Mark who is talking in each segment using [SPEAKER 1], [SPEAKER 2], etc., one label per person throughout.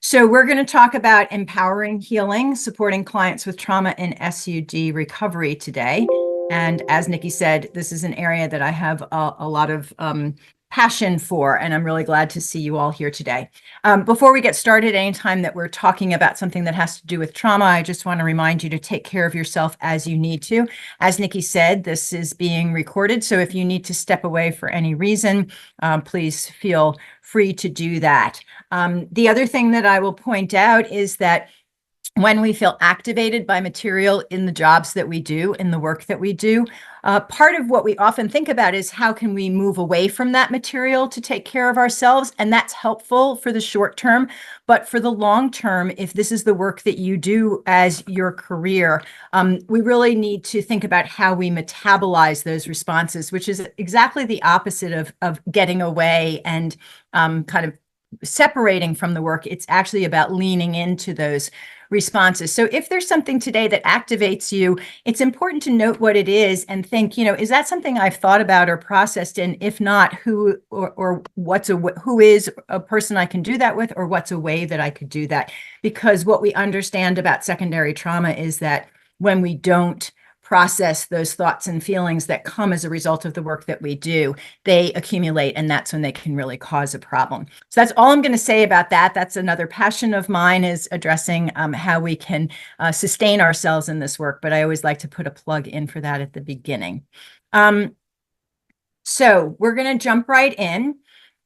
[SPEAKER 1] So we're going to talk about empowering healing, supporting clients with trauma and SUD recovery today. And as Nikki said, this is an area that I have a lot of passion for, and I'm really glad to see you all here today. Before we get started, anytime that we're talking about something that has to do with trauma, I just want to remind you to take care of yourself as you need to. As Nikki said, this is being recorded, so if you need to step away for any reason, please feel free to do that. The other thing that I will point out is that when we feel activated by material in the jobs that we do, in the work that we do, part of what we often think about is how can we move away from that material to take care of ourselves? And that's helpful for the short term. But for the long term, if this is the work that you do as your career, we really need to think about how we metabolize those responses, which is exactly the opposite of getting away and kind of separating from the work. It's actually about leaning into those responses. So if there's something today that activates you, it's important to note what it is and think, is that something I've thought about or processed? And if not, who or who is a person I can do that with, or what's a way that I could do that? Because what we understand about secondary trauma is that when we don't process those thoughts and feelings that come as a result of the work that we do, they accumulate, and that's when they can really cause a problem. So that's all I'm going to say about that. That's another passion of mine, is addressing how we can sustain ourselves in this work, but I always like to put a plug in for that at the beginning. So we're going to jump right in.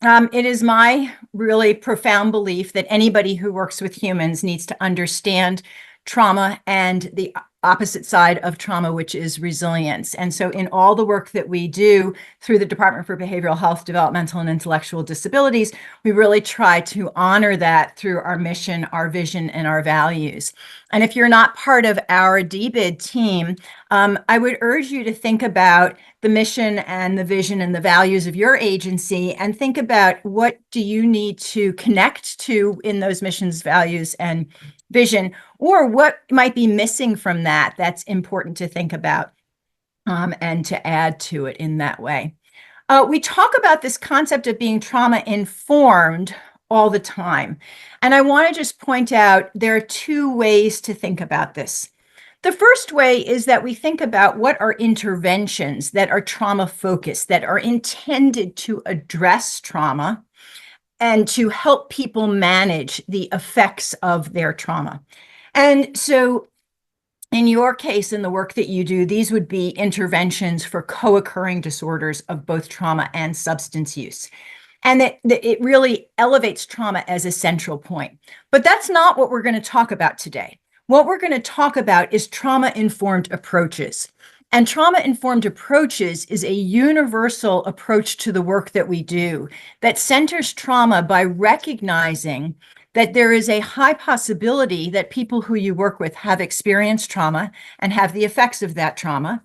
[SPEAKER 1] It is my really profound belief that anybody who works with humans needs to understand trauma and the opposite side of trauma, which is resilience. And so in all the work that we do through the Department for Behavioral Health, Developmental and Intellectual Disabilities, we really try to honor that through our mission, our vision, and our values. And if you're not part of our DBID team, I would urge you to think about the mission and the vision and the values of your agency, and think about what do you need to connect to in those missions, values, and vision, or what might be missing from that that's important to think about and to add to it in that way. We talk about this concept of being trauma informed all the time. And I want to just point out there are two ways to think about this. The first way is that we think about what are interventions that are trauma focused, that are intended to address trauma and to help people manage the effects of their trauma. And so in your case, in the work that you do, these would be interventions for co-occurring disorders of both trauma and substance use. And that it really elevates trauma as a central point. But that's not what we're going to talk about today. What we're going to talk about is trauma-informed approaches. And trauma-informed approaches is a universal approach to the work that we do that centers trauma by recognizing that there is a high possibility that people who you work with have experienced trauma and have the effects of that trauma.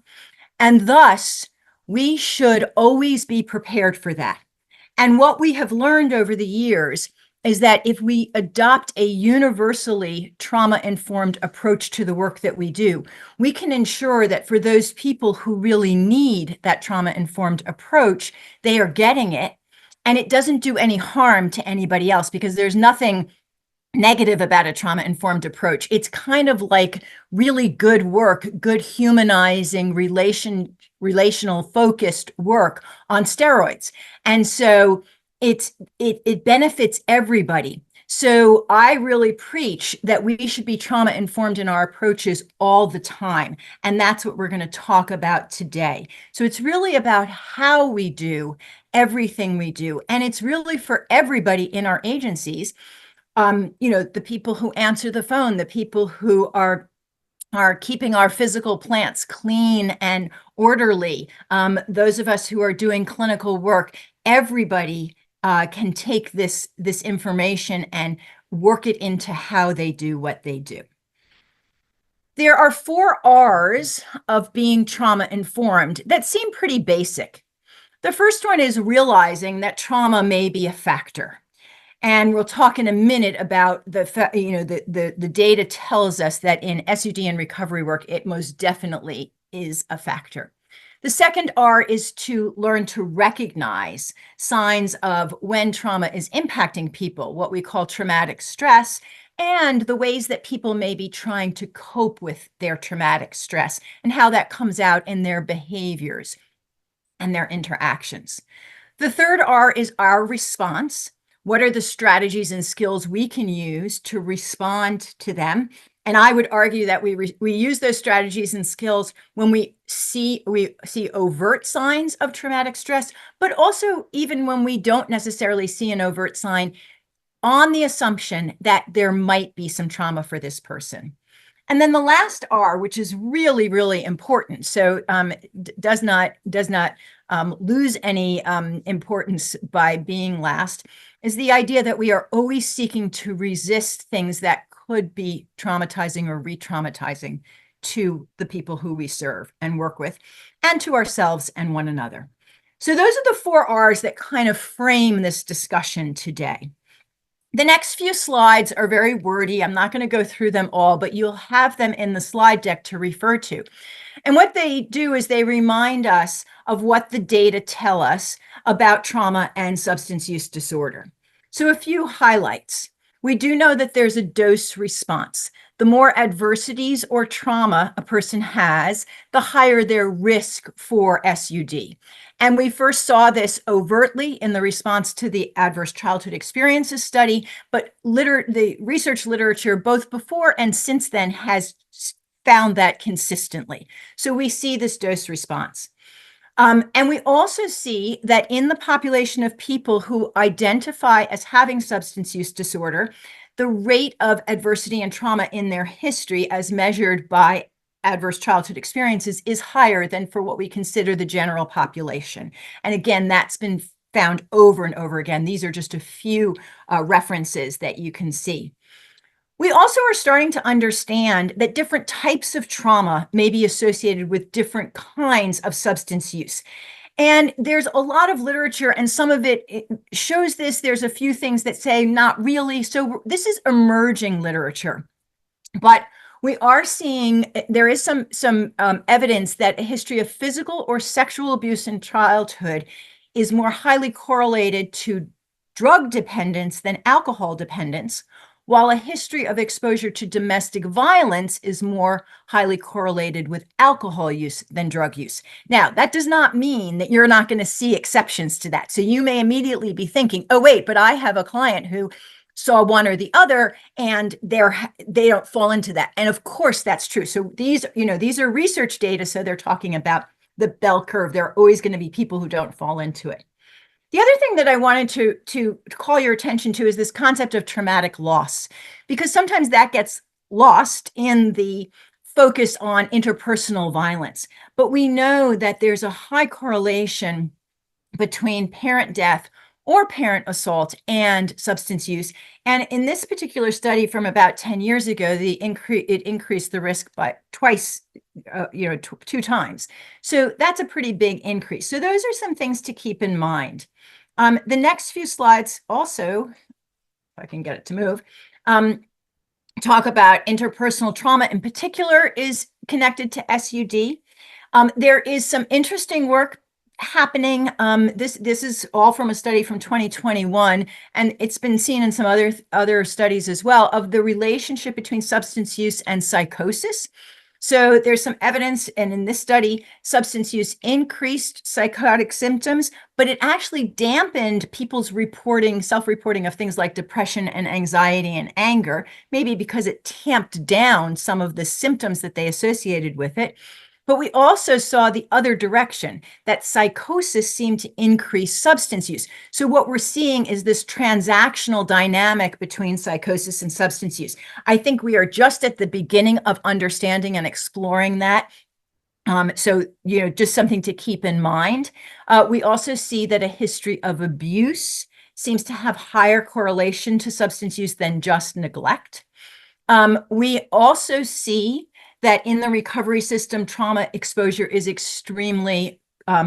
[SPEAKER 1] And thus, we should always be prepared for that. And what we have learned over the years is that if we adopt a universally trauma-informed approach to the work that we do, we can ensure that for those people who really need that trauma-informed approach, they are getting it, and it doesn't do any harm to anybody else, because there's nothing negative about a trauma-informed approach. It's kind of like really good work, good humanizing, relational focused work on steroids. And so it benefits everybody. So I really preach that we should be trauma informed in our approaches all the time. And that's what we're going to talk about today. So it's really about how we do everything we do. And it's really for everybody in our agencies. The people who answer the phone, the people who are keeping our physical plants clean and orderly, those of us who are doing clinical work, everybody can take this information and work it into how they do what they do. There are 4 R's of being trauma informed that seem pretty basic. The first one is realizing that trauma may be a factor. And we'll talk in a minute about the data tells us that in SUD and recovery work, it most definitely is a factor. The second R is to learn to recognize signs of when trauma is impacting people, what we call traumatic stress, and the ways that people may be trying to cope with their traumatic stress and how that comes out in their behaviors and their interactions. The third R is our response. What are the strategies and skills we can use to respond to them? And I would argue that we use those strategies and skills when we see overt signs of traumatic stress, but also even when we don't necessarily see an overt sign, on the assumption that there might be some trauma for this person. And then the last R, which is really, really important, so does not lose any importance by being last, is the idea that we are always seeking to resist things that could be traumatizing or re-traumatizing to the people who we serve and work with, and to ourselves and one another. So those are the 4 R's that kind of frame this discussion today. The next few slides are very wordy. I'm not going to go through them all, but you'll have them in the slide deck to refer to. And what they do is they remind us of what the data tell us about trauma and substance use disorder. So a few highlights. We do know that there's a dose response. The more adversities or trauma a person has, the higher their risk for SUD. And we first saw this overtly in the response to the adverse childhood experiences study, but the research literature, both before and since then, has found that consistently. So we see this dose response. And we also see that in the population of people who identify as having substance use disorder, the rate of adversity and trauma in their history, as measured by adverse childhood experiences, is higher than for what we consider the general population. And again, that's been found over and over again. These are just a few references that you can see. We also are starting to understand that different types of trauma may be associated with different kinds of substance use. And there's a lot of literature, and some of it shows this. There's a few things that say not really. So this is emerging literature. But we are seeing there is some evidence that a history of physical or sexual abuse in childhood is more highly correlated to drug dependence than alcohol dependence, while a history of exposure to domestic violence is more highly correlated with alcohol use than drug use. Now, that does not mean that you're not going to see exceptions to that. So you may immediately be thinking, oh, wait, but I have a client who saw one or the other, and they don't fall into that. And of course, that's true. So these are research data, so they're talking about the bell curve. There are always going to be people who don't fall into it. The other thing that I wanted to call your attention to is this concept of traumatic loss, because sometimes that gets lost in the focus on interpersonal violence. But we know that there's a high correlation between parent death or parent assault and substance use. And in this particular study from about 10 years ago, it increased the risk by twice, 2 times. So that's a pretty big increase. So those are some things to keep in mind. The next few slides also, if I can get it to move, talk about interpersonal trauma in particular is connected to SUD. There is some interesting work happening. This is all from a study from 2021, and it's been seen in some other studies as well, of the relationship between substance use and psychosis. So there's some evidence, and in this study, substance use increased psychotic symptoms, but it actually dampened people's self-reporting of things like depression and anxiety and anger, maybe because it tamped down some of the symptoms that they associated with it. But we also saw the other direction, that psychosis seemed to increase substance use. So what we're seeing is this transactional dynamic between psychosis and substance use. I think we are just at the beginning of understanding and exploring that. So, just something to keep in mind. We also see that a history of abuse seems to have higher correlation to substance use than just neglect. We also see that in the recovery system, trauma exposure is extremely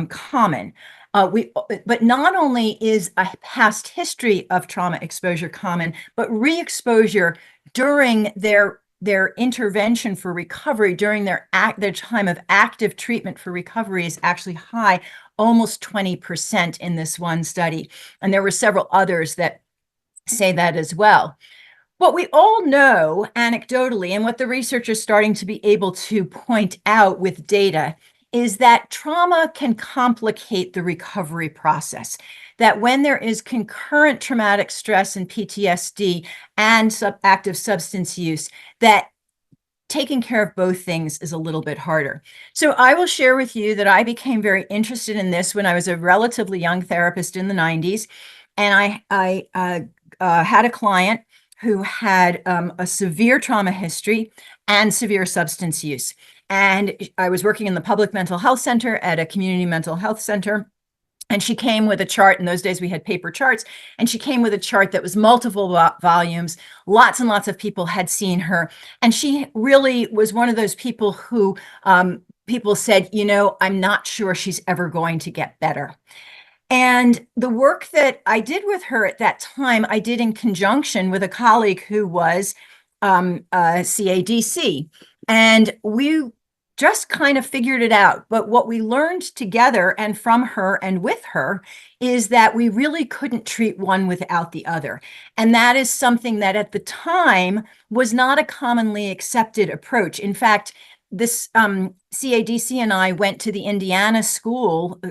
[SPEAKER 1] common. But not only is a past history of trauma exposure common, but re-exposure during their their intervention for recovery during their time of active treatment for recovery is actually high, almost 20% in this one study. And there were several others that say that as well. What we all know anecdotally, and what the research is starting to be able to point out with data, is that trauma can complicate the recovery process. That when there is concurrent traumatic stress and PTSD and active substance use, that taking care of both things is a little bit harder. So I will share with you that I became very interested in this when I was a relatively young therapist in the 90s. And I had a client who had a severe trauma history and severe substance use. And I was working in the public mental health center at a community mental health center. And she came with a chart. In those days, we had paper charts. And she came with a chart that was multiple volumes. Lots and lots of people had seen her. And she really was one of those people who people said, I'm not sure she's ever going to get better. And the work that I did with her at that time, I did in conjunction with a colleague who was a CADC. And we just kind of figured it out. But what we learned together and from her and with her is that we really couldn't treat one without the other. And that is something that at the time was not a commonly accepted approach. In fact, this CADC and I went to the Indiana School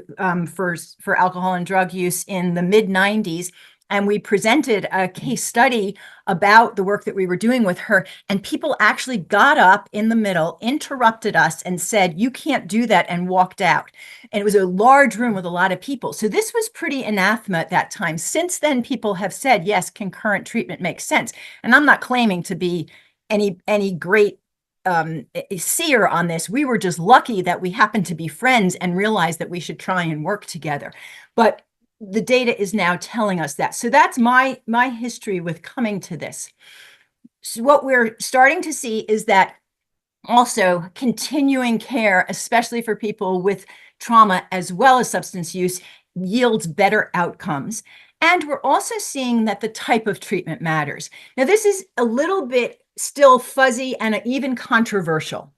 [SPEAKER 1] for alcohol and drug use in the mid-90s, and we presented a case study about the work that we were doing with her. And people actually got up in the middle, interrupted us, and said, "You can't do that," and walked out. And it was a large room with a lot of people. So this was pretty anathema at that time. Since then, people have said, yes, concurrent treatment makes sense. And I'm not claiming to be any great seer on this. We were just lucky that we happened to be friends and realized that we should try and work together. But the data is now telling us that. So that's my history with coming to this. So what we're starting to see is that also continuing care, especially for people with trauma as well as substance use, yields better outcomes. And we're also seeing that the type of treatment matters. Now, this is a little bit still fuzzy and even controversial.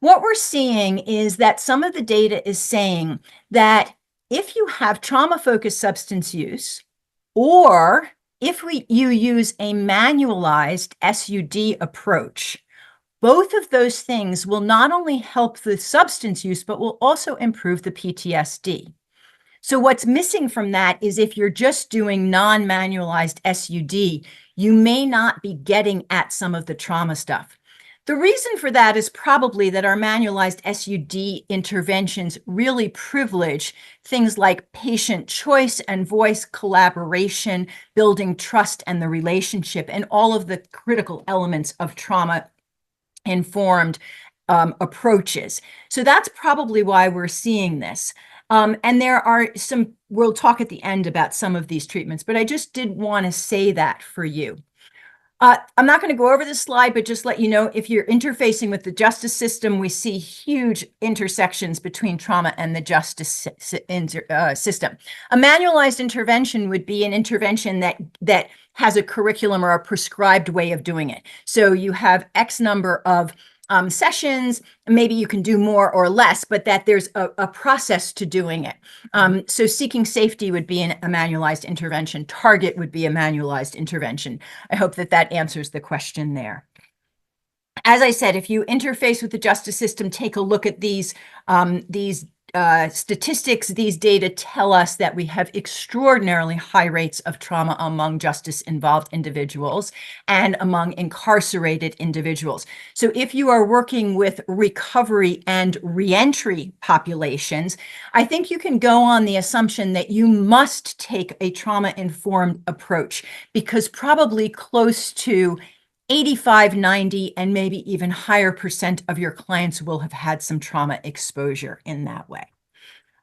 [SPEAKER 1] What we're seeing is that some of the data is saying that if you have trauma-focused substance use, or if you use a manualized SUD approach, both of those things will not only help the substance use, but will also improve the PTSD. So what's missing from that is if you're just doing non-manualized SUD, you may not be getting at some of the trauma stuff. The reason for that is probably that our manualized SUD interventions really privilege things like patient choice and voice collaboration, building trust and the relationship, and all of the critical elements of trauma-informed approaches. So that's probably why we're seeing this. And there are some, we'll talk at the end about some of these treatments, but I just did want to say that for you. I'm not going to go over this slide, but just let you know, if you're interfacing with the justice system, we see huge intersections between trauma and the justice system. A manualized intervention would be an intervention that has a curriculum or a prescribed way of doing it. So you have X number of sessions, maybe you can do more or less, but that there's a process to doing it. So seeking safety would be a manualized intervention. Target would be a manualized intervention. I hope that answers the question there. As I said, if you interface with the justice system, take a look at these statistics. These data tell us that we have extraordinarily high rates of trauma among justice-involved individuals and among incarcerated individuals. So if you are working with recovery and reentry populations, I think you can go on the assumption that you must take a trauma-informed approach, because probably close to 85, 90, and maybe even higher % of your clients will have had some trauma exposure in that way.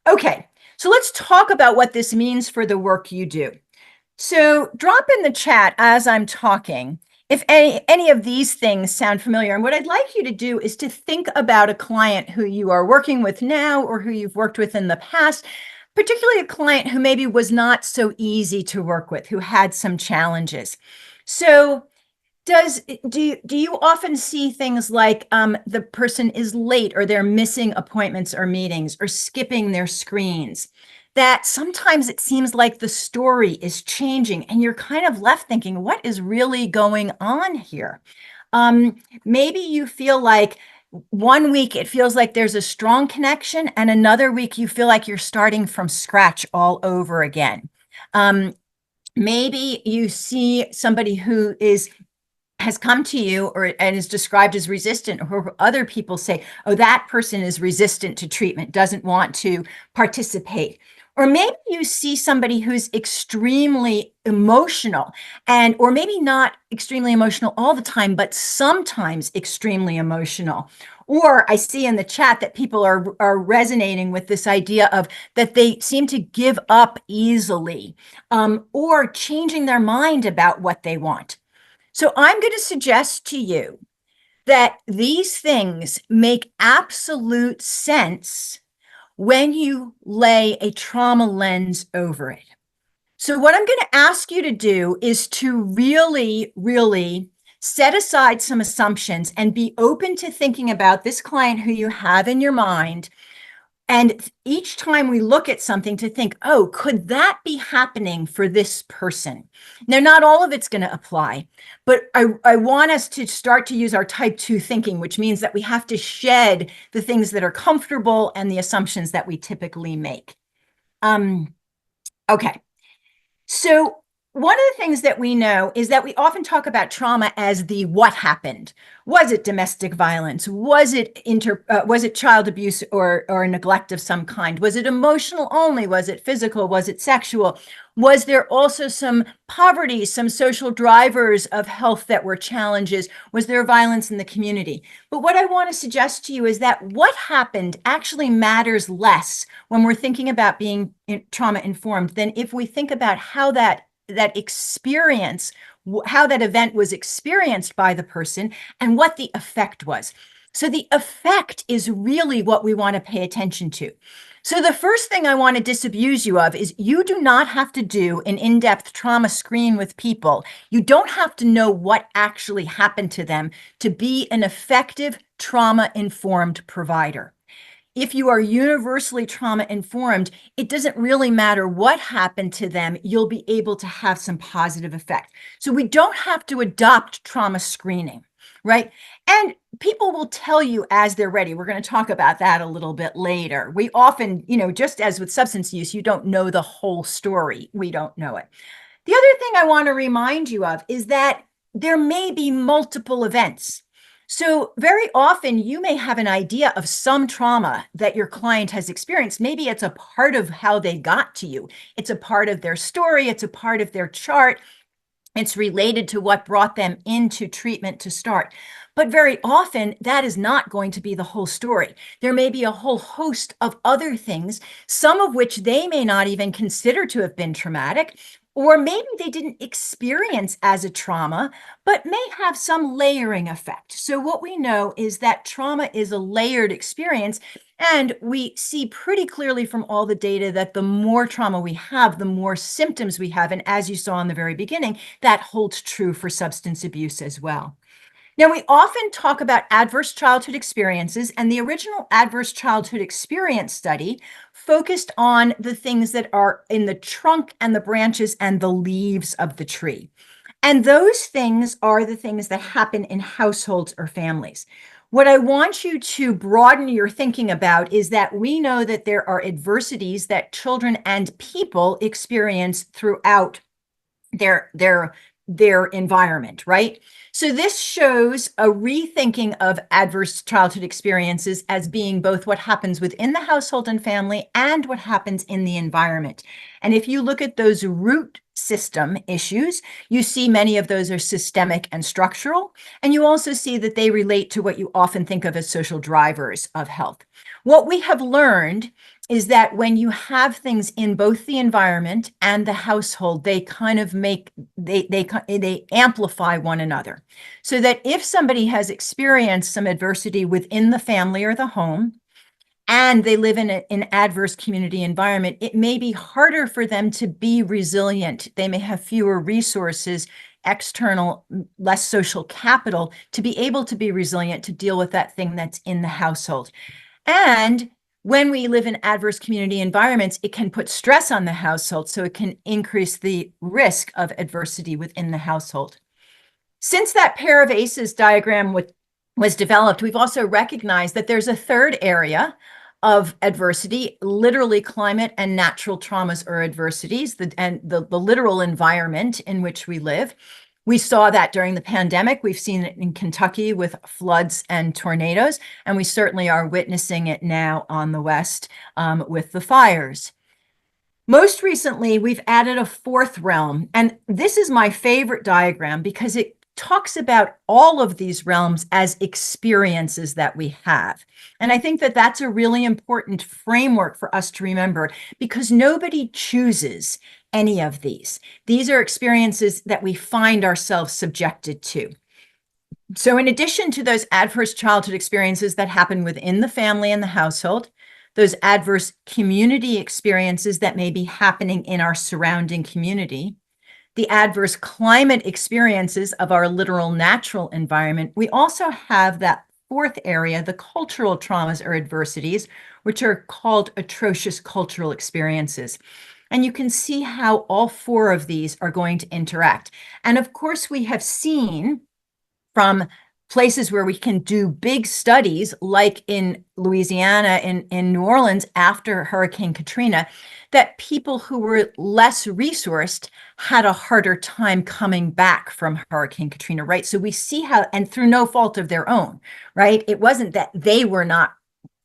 [SPEAKER 1] Okay, so let's talk about what this means for the work you do. So drop in the chat as I'm talking if any of these things sound familiar. And what I'd like you to do is to think about a client who you are working with now or who you've worked with in the past, particularly a client who maybe was not so easy to work with, who had some challenges. So Do you often see things like the person is late or they're missing appointments or meetings or skipping their screens? That sometimes it seems like the story is changing and you're kind of left thinking, what is really going on here? Um, Maybe you feel like one week it feels like there's a strong connection, and another week you feel like you're starting from scratch all over again. Um, Maybe you see somebody who is has come to you or and is described as resistant, or other people say, oh, that person is resistant to treatment, doesn't want to participate. Or maybe you see somebody who's extremely emotional, and or maybe not extremely emotional all the time, but sometimes extremely emotional. Or I see in the chat that people are resonating with this idea of that they seem to give up easily, or changing their mind about what they want. So I'm going to suggest to you that these things make absolute sense when you lay a trauma lens over it. So what I'm going to ask you to do is to really, really set aside some assumptions and be open to thinking about this client who you have in your mind. And each time we look at something, to think, oh, could that be happening for this person? Now, not all of it's going to apply, but I want us to start to use our type 2 thinking, which means that we have to shed the things that are comfortable and the assumptions that we typically make. Okay. So one of the things that we know is that we often talk about trauma as the what happened. Was it domestic violence? Was it child abuse or neglect of some kind? Was it emotional only? Was it physical? Was it sexual? Was there also some poverty, some social drivers of health that were challenges? Was there violence in the community? But what I want to suggest to you is that what happened actually matters less when we're thinking about being trauma informed than if we think about how that experience, how that event was experienced by the person and what the effect was. So the effect is really what we want to pay attention to. So the first thing I want to disabuse you of is you do not have to do an in-depth trauma screen with people. You don't have to know what actually happened to them to be an effective trauma-informed provider. If you are universally trauma informed, it doesn't really matter what happened to them, you'll be able to have some positive effect. So we don't have to adopt trauma screening, right? And people will tell you as they're ready. We're going to talk about that a little bit later. We often, just as with substance use, you don't know the whole story. We don't know it. The other thing I want to remind you of is that there may be multiple events. So very often you may have an idea of some trauma that your client has experienced. Maybe it's a part of how they got to you. It's a part of their story. It's a part of their chart. It's related to what brought them into treatment to start. But very often that is not going to be the whole story. There may be a whole host of other things, some of which they may not even consider to have been traumatic, or maybe they didn't experience as a trauma, but may have some layering effect. So what we know is that trauma is a layered experience, and we see pretty clearly from all the data that the more trauma we have, the more symptoms we have. And as you saw in the very beginning, that holds true for substance abuse as well. Now, we often talk about adverse childhood experiences, and the original adverse childhood experience study focused on the things that are in the trunk and the branches and the leaves of the tree. And those things are the things that happen in households or families. What I want you to broaden your thinking about is that we know that there are adversities that children and people experience throughout their environment, right? So this shows a rethinking of adverse childhood experiences as being both what happens within the household and family and what happens in the environment. And if you look at those root system issues, you see many of those are systemic and structural. And you also see that they relate to what you often think of as social drivers of health. What we have learned is that when you have things in both the environment and the household, they kind of they amplify one another. So that if somebody has experienced some adversity within the family or the home, and they live in an adverse community environment, it may be harder for them to be resilient. They may have fewer resources external, less social capital to be able to be resilient, to deal with that thing that's in the household. And when we live in adverse community environments, it can put stress on the household, so it can increase the risk of adversity within the household. Since that pair of aces diagram was developed, we've also recognized that there's a third area of adversity, literally climate and natural traumas or adversities, and the literal environment in which we live. We saw that during the pandemic. We've seen it in Kentucky with floods and tornadoes, and we certainly are witnessing it now on the West with the fires. Most recently, we've added a fourth realm, and this is my favorite diagram because it talks about all of these realms as experiences that we have. And I think that that's a really important framework for us to remember, because nobody chooses any of these. These are experiences that we find ourselves subjected to. So in addition to those adverse childhood experiences that happen within the family and the household, those adverse community experiences that may be happening in our surrounding community, the adverse climate experiences of our literal natural environment, we also have that fourth area, the cultural traumas or adversities, which are called atrocious cultural experiences. And you can see how all four of these are going to interact. And of course, we have seen from places where we can do big studies, like in Louisiana, in New Orleans after Hurricane Katrina, that people who were less resourced had a harder time coming back from Hurricane Katrina, right? So we see how, and through no fault of their own, right? It wasn't that they were not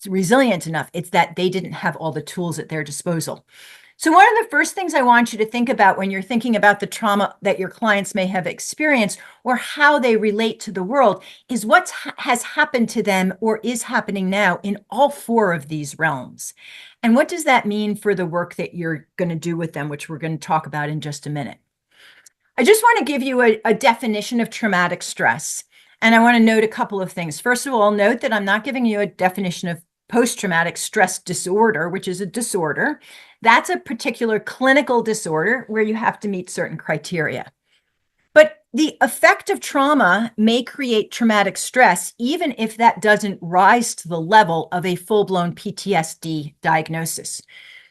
[SPEAKER 1] resilient enough, it's that they didn't have all the tools at their disposal. So one of the first things I want you to think about when you're thinking about the trauma that your clients may have experienced or how they relate to the world is what has happened to them or is happening now in all four of these realms. And what does that mean for the work that you're going to do with them, which we're going to talk about in just a minute. I just want to give you a definition of traumatic stress. And I want to note a couple of things. First of all, note that I'm not giving you a definition of post-traumatic stress disorder, which is a disorder. That's a particular clinical disorder where you have to meet certain criteria. But the effect of trauma may create traumatic stress, even if that doesn't rise to the level of a full-blown PTSD diagnosis.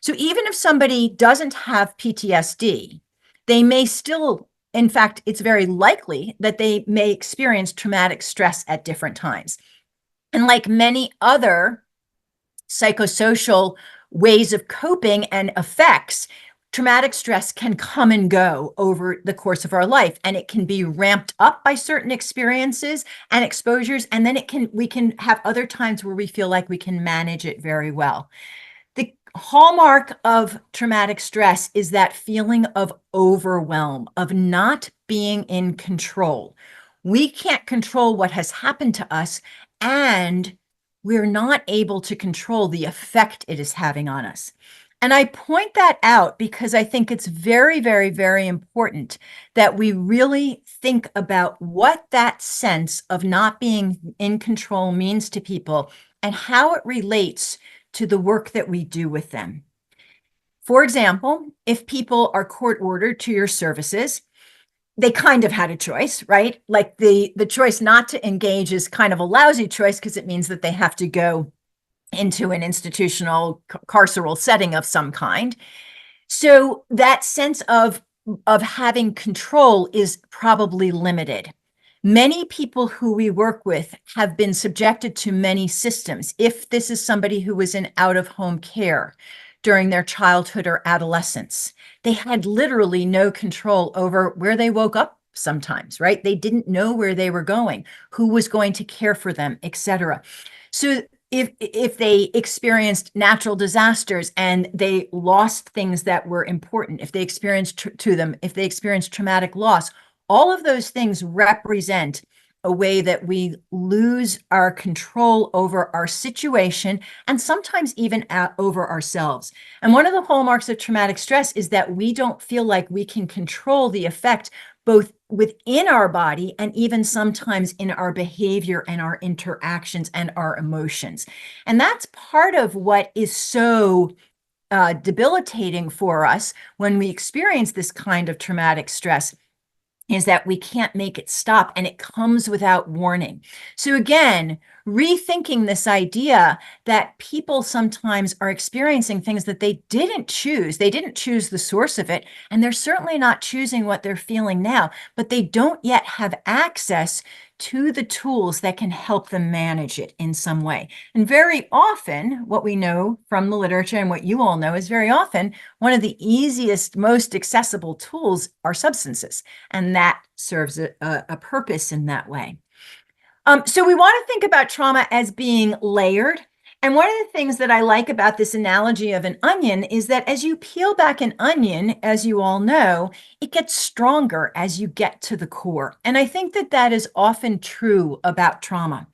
[SPEAKER 1] So even if somebody doesn't have PTSD, they may still, in fact, it's very likely that they may experience traumatic stress at different times. And like many other psychosocial ways of coping and effects, traumatic stress can come and go over the course of our life, and it can be ramped up by certain experiences and exposures, and then we can have other times where we feel like we can manage it very well. The hallmark of traumatic stress is that feeling of overwhelm, of not being in control. We can't control what has happened to us, and we're not able to control the effect it is having on us. And I point that out because I think it's very, very, very important that we really think about what that sense of not being in control means to people and how it relates to the work that we do with them. For example, if people are court ordered to your services, they kind of had a choice, right? Like the choice not to engage is kind of a lousy choice because it means that they have to go into an institutional carceral setting of some kind. So that sense of having control is probably limited. Many people who we work with have been subjected to many systems. If this is somebody who was in out-of-home care during their childhood or adolescence, they had literally no control over where they woke up sometimes, right? They didn't know where they were going, who was going to care for them, etc. So if they experienced natural disasters and they lost things that were important, if they experienced if they experienced traumatic loss, all of those things represent a way that we lose our control over our situation and sometimes even over ourselves. And one of the hallmarks of traumatic stress is that we don't feel like we can control the effect both within our body and even sometimes in our behavior and our interactions and our emotions. And that's part of what is so debilitating for us when we experience this kind of traumatic stress. is that we can't make it stop, and it comes without warning. So again, rethinking this idea that people sometimes are experiencing things that they didn't choose. They didn't choose the source of it, and they're certainly not choosing what they're feeling now, but they don't yet have access to the tools that can help them manage it in some way. And very often, what we know from the literature and what you all know is very often one of the easiest, most accessible tools are substances. And that serves a purpose in that way. So we want to think about trauma as being layered. And one of the things that I like about this analogy of an onion is that as you peel back an onion, as you all know, it gets stronger as you get to the core. And I think that that is often true about trauma.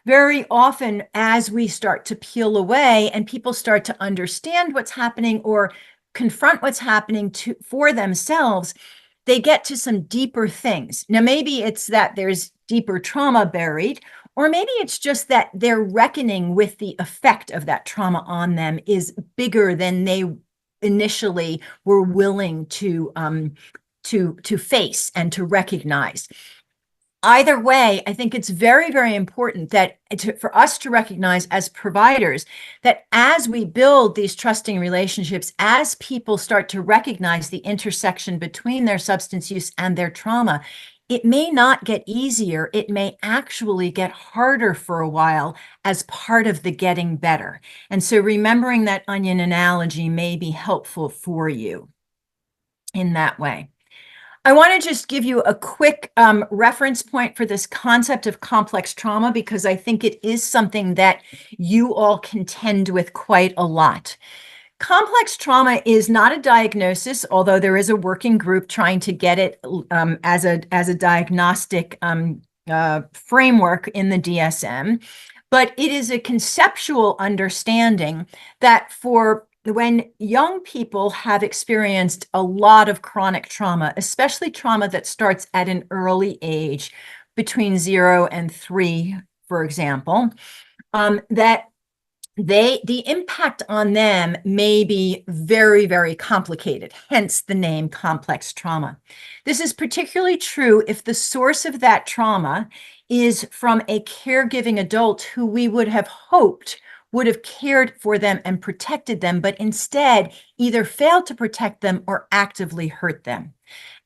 [SPEAKER 1] Very often, as we start to peel away and people start to understand what's happening or confront what's happening for themselves, they get to some deeper things. Now, maybe it's that there's deeper trauma buried, or maybe it's just that their reckoning with the effect of that trauma on them is bigger than they initially were willing to face and to recognize. Either way, I think it's very, very important that for us to recognize as providers that as we build these trusting relationships, as people start to recognize the intersection between their substance use and their trauma, it may not get easier. It may actually get harder for a while as part of the getting better. And so remembering that onion analogy may be helpful for you in that way. I want to just give you a quick reference point for this concept of complex trauma, because I think it is something that you all contend with quite a lot. Complex trauma is not a diagnosis, although there is a working group trying to get it as a diagnostic framework in the DSM. But it is a conceptual understanding that for when young people have experienced a lot of chronic trauma, especially trauma that starts at an early age, between 0 and 3, for example, that the impact on them may be very, very complicated, hence the name complex trauma. This is particularly true if the source of that trauma is from a caregiving adult who we would have hoped would have cared for them and protected them, but instead either failed to protect them or actively hurt them.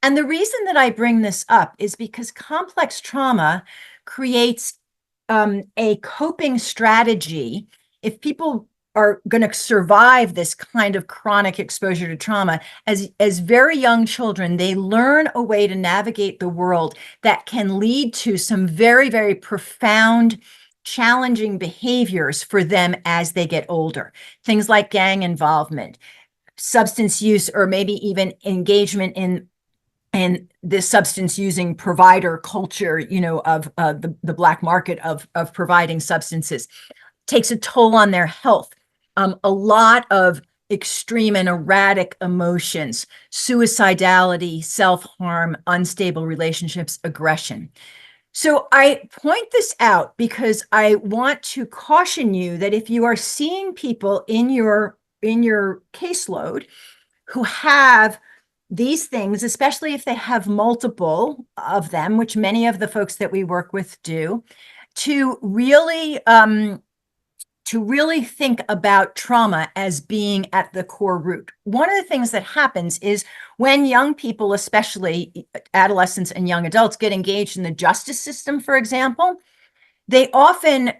[SPEAKER 1] And the reason that I bring this up is because complex trauma creates a coping strategy. If people are going to survive this kind of chronic exposure to trauma, as very young children, they learn a way to navigate the world that can lead to some very, very profound, challenging behaviors for them as they get older. Things like gang involvement, substance use, or maybe even engagement in this substance using provider culture, of the black market of providing substances, takes a toll on their health. A lot of extreme and erratic emotions, suicidality, self-harm, unstable relationships, aggression. So I point this out because I want to caution you that if you are seeing people in your caseload who have these things, especially if they have multiple of them, which many of the folks that we work with do, to really think about trauma as being at the core root. One of the things that happens is when young people, especially adolescents and young adults, get engaged in the justice system, for example, they often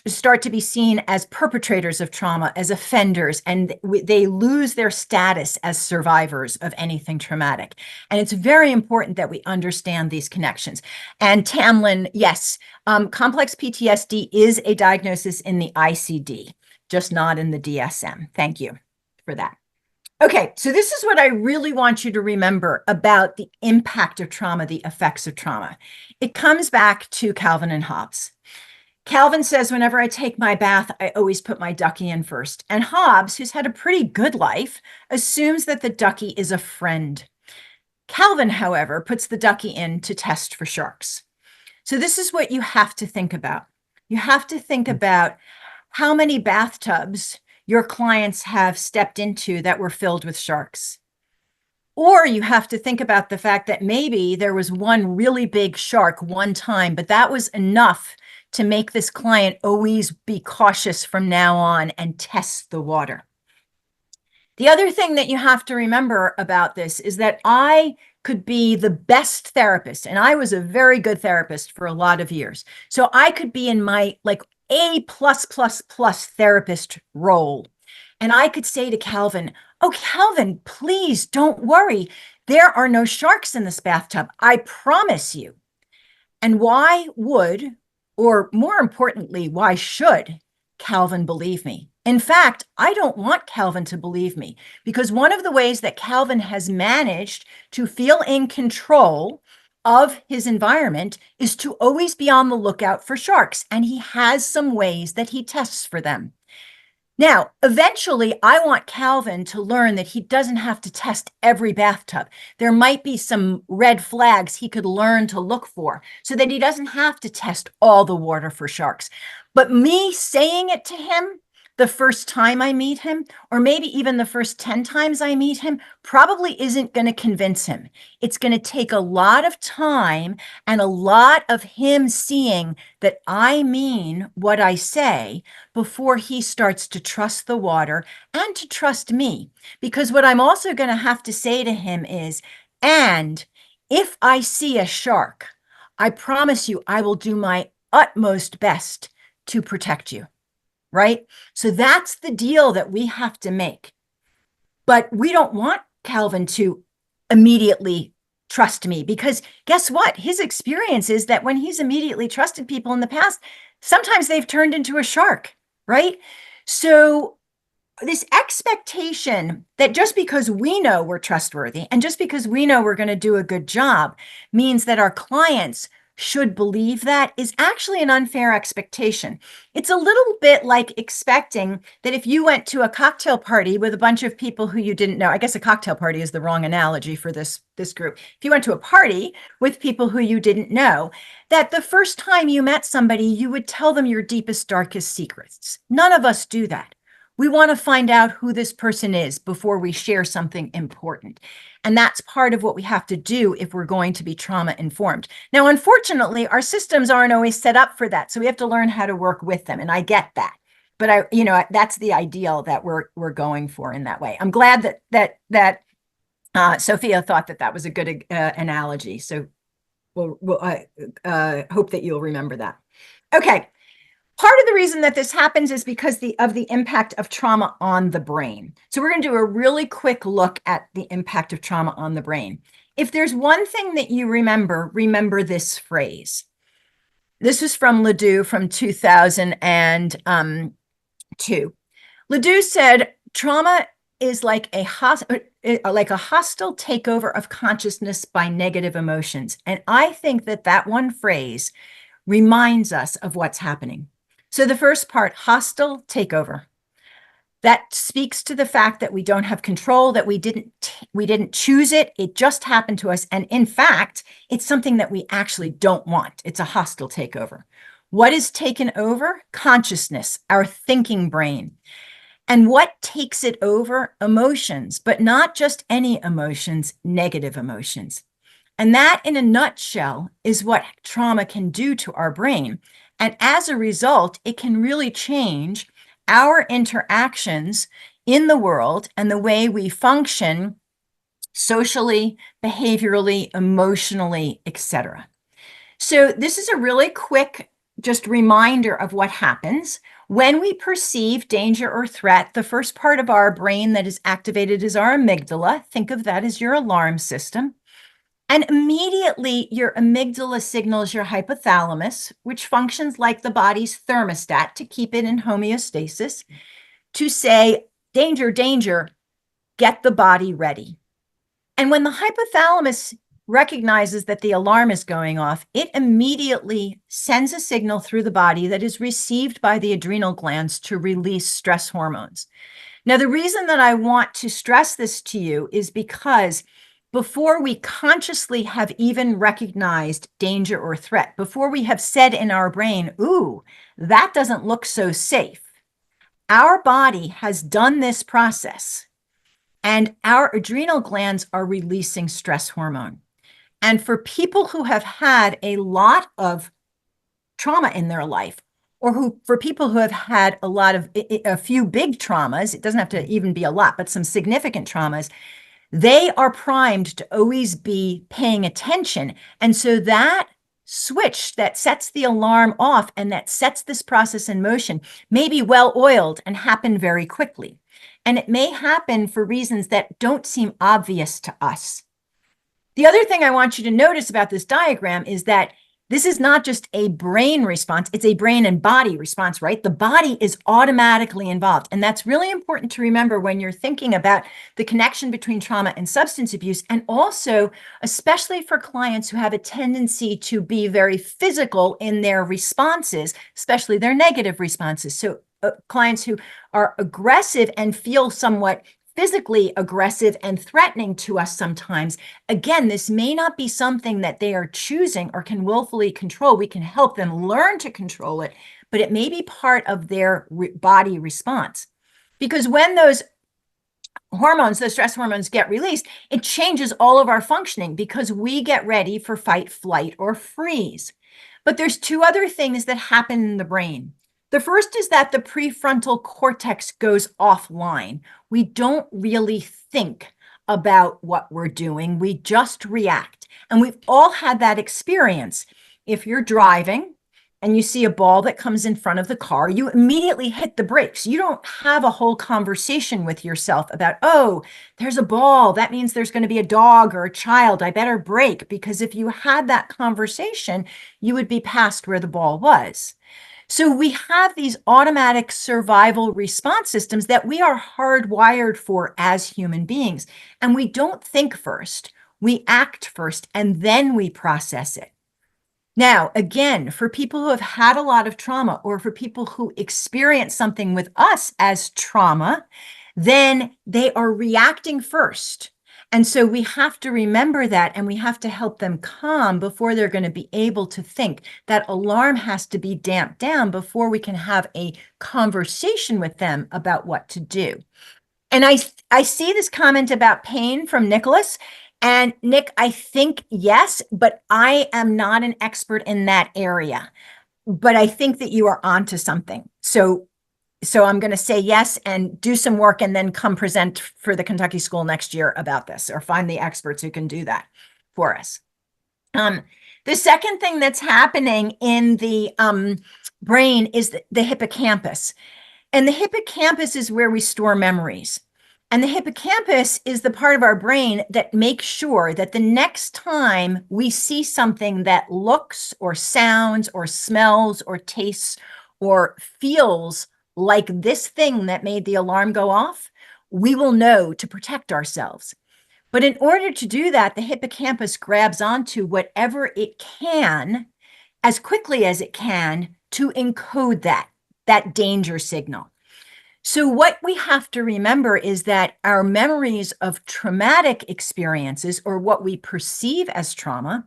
[SPEAKER 1] start to be seen as perpetrators of trauma, as offenders, and they lose their status as survivors of anything traumatic. And it's very important that we understand these connections. And Tamlin, yes, complex PTSD is a diagnosis in the ICD, just not in the DSM. Thank you for that. Okay, so this is what I really want you to remember about the impact of trauma, the effects of trauma. It comes back to Calvin and Hobbes. Calvin says, whenever I take my bath, I always put my ducky in first. And Hobbes, who's had a pretty good life, assumes that the ducky is a friend. Calvin, however, puts the ducky in to test for sharks. So this is what you have to think about. You have to think about how many bathtubs your clients have stepped into that were filled with sharks. Or you have to think about the fact that maybe there was one really big shark one time, but that was enough to make this client always be cautious from now on and test the water. The other thing that you have to remember about this is that I could be the best therapist, and I was a very good therapist for a lot of years. So I could be in my like A plus plus plus therapist role. And I could say to Calvin, "Oh, Calvin, please don't worry. There are no sharks in this bathtub. I promise you." And why would, or more importantly, why should Calvin believe me? In fact, I don't want Calvin to believe me because one of the ways that Calvin has managed to feel in control of his environment is to always be on the lookout for sharks. And he has some ways that he tests for them. Now, eventually, I want Calvin to learn that he doesn't have to test every bathtub. There might be some red flags he could learn to look for so that he doesn't have to test all the water for sharks. But me saying it to him the first time I meet him, or maybe even the first 10 times I meet him, probably isn't going to convince him. It's going to take a lot of time and a lot of him seeing that I mean what I say before he starts to trust the water and to trust me. Because what I'm also going to have to say to him is, and if I see a shark, I promise you I will do my utmost best to protect you. Right? So that's the deal that we have to make. But we don't want Calvin to immediately trust me because guess what? His experience is that when he's immediately trusted people in the past, sometimes they've turned into a shark, right? So this expectation that just because we know we're trustworthy and just because we know we're going to do a good job means that our clients should believe that is actually an unfair expectation. It's a little bit like expecting that if you went to a cocktail party with a bunch of people who you didn't know, I guess a cocktail party is the wrong analogy for this group. If you went to a party with people who you didn't know, that the first time you met somebody, you would tell them your deepest, darkest secrets. None of us do that. We want to find out who this person is before we share something important. And that's part of what we have to do if we're going to be trauma informed. Now, unfortunately, our systems aren't always set up for that. So we have to learn how to work with them. And I get that. But that's the ideal that we're going for in that way. I'm glad that Sophia thought that was a good analogy. So we'll hope that you'll remember that. Okay. Part of the reason that this happens is because of the impact of trauma on the brain. So we're going to do a really quick look at the impact of trauma on the brain. If there's one thing that you remember this phrase. This is from Ledoux from 2002. Ledoux said, trauma is like a hostile takeover of consciousness by negative emotions. And I think that one phrase reminds us of what's happening. So the first part, hostile takeover, that speaks to the fact that we don't have control, that we didn't choose it. It just happened to us. And in fact, it's something that we actually don't want. It's a hostile takeover. What is taken over? Consciousness, our thinking brain. And what takes it over? Emotions, but not just any emotions, negative emotions. And that, in a nutshell, is what trauma can do to our brain. And as a result, it can really change our interactions in the world and the way we function socially, behaviorally, emotionally, etc. So this is a really quick just reminder of what happens when we perceive danger or threat. The first part of our brain that is activated is our amygdala. Think of that as your alarm system. And immediately your amygdala signals your hypothalamus, which functions like the body's thermostat to keep it in homeostasis, to say, danger, danger, get the body ready. And when the hypothalamus recognizes that the alarm is going off, it immediately sends a signal through the body that is received by the adrenal glands to release stress hormones. Now, the reason that I want to stress this to you is because before we consciously have even recognized danger or threat, before we have said in our brain, ooh, that doesn't look so safe, our body has done this process and our adrenal glands are releasing stress hormone. And for people who have had a lot of trauma in their life, or for people who have had a few big traumas, it doesn't have to even be a lot, but some significant traumas, they are primed to always be paying attention. And so that switch that sets the alarm off and that sets this process in motion may be well oiled and happen very quickly. And it may happen for reasons that don't seem obvious to us. The other thing I want you to notice about this diagram is that this is not just a brain response, it's a brain and body response, right? The body is automatically involved. And that's really important to remember when you're thinking about the connection between trauma and substance abuse. And also, especially for clients who have a tendency to be very physical in their responses, especially their negative responses. So clients who are aggressive and feel somewhat physically aggressive and threatening to us sometimes. Again, this may not be something that they are choosing or can willfully control. We can help them learn to control it, but it may be part of their body response. Because when those hormones, those stress hormones get released, it changes all of our functioning because we get ready for fight, flight, or freeze. But there's two other things that happen in the brain. The first is that the prefrontal cortex goes offline. We don't really think about what we're doing. We just react. And we've all had that experience. If you're driving and you see a ball that comes in front of the car, you immediately hit the brakes. You don't have a whole conversation with yourself about, oh, there's a ball. That means there's going to be a dog or a child. I better brake. Because if you had that conversation, you would be past where the ball was. So we have these automatic survival response systems that we are hardwired for as human beings. And we don't think first, we act first, and then we process it. Now, again, for people who have had a lot of trauma or for people who experience something with us as trauma, then they are reacting first. And so we have to remember that, and we have to help them calm before they're going to be able to think. That alarm has to be damped down before we can have a conversation with them about what to do. And I see this comment about pain from Nicholas. And Nick, I think yes, but I am not an expert in that area. But I think that you are onto something. So I'm going to say yes and do some work and then come present for the Kentucky School next year about this, or find the experts who can do that for us. The second thing that's happening in the brain is the hippocampus. And the hippocampus is where we store memories. And the hippocampus is the part of our brain that makes sure that the next time we see something that looks or sounds or smells or tastes or feels like this thing that made the alarm go off, we will know to protect ourselves. But in order to do that, the hippocampus grabs onto whatever it can as quickly as it can to encode that danger signal. So what we have to remember is that our memories of traumatic experiences, or what we perceive as trauma,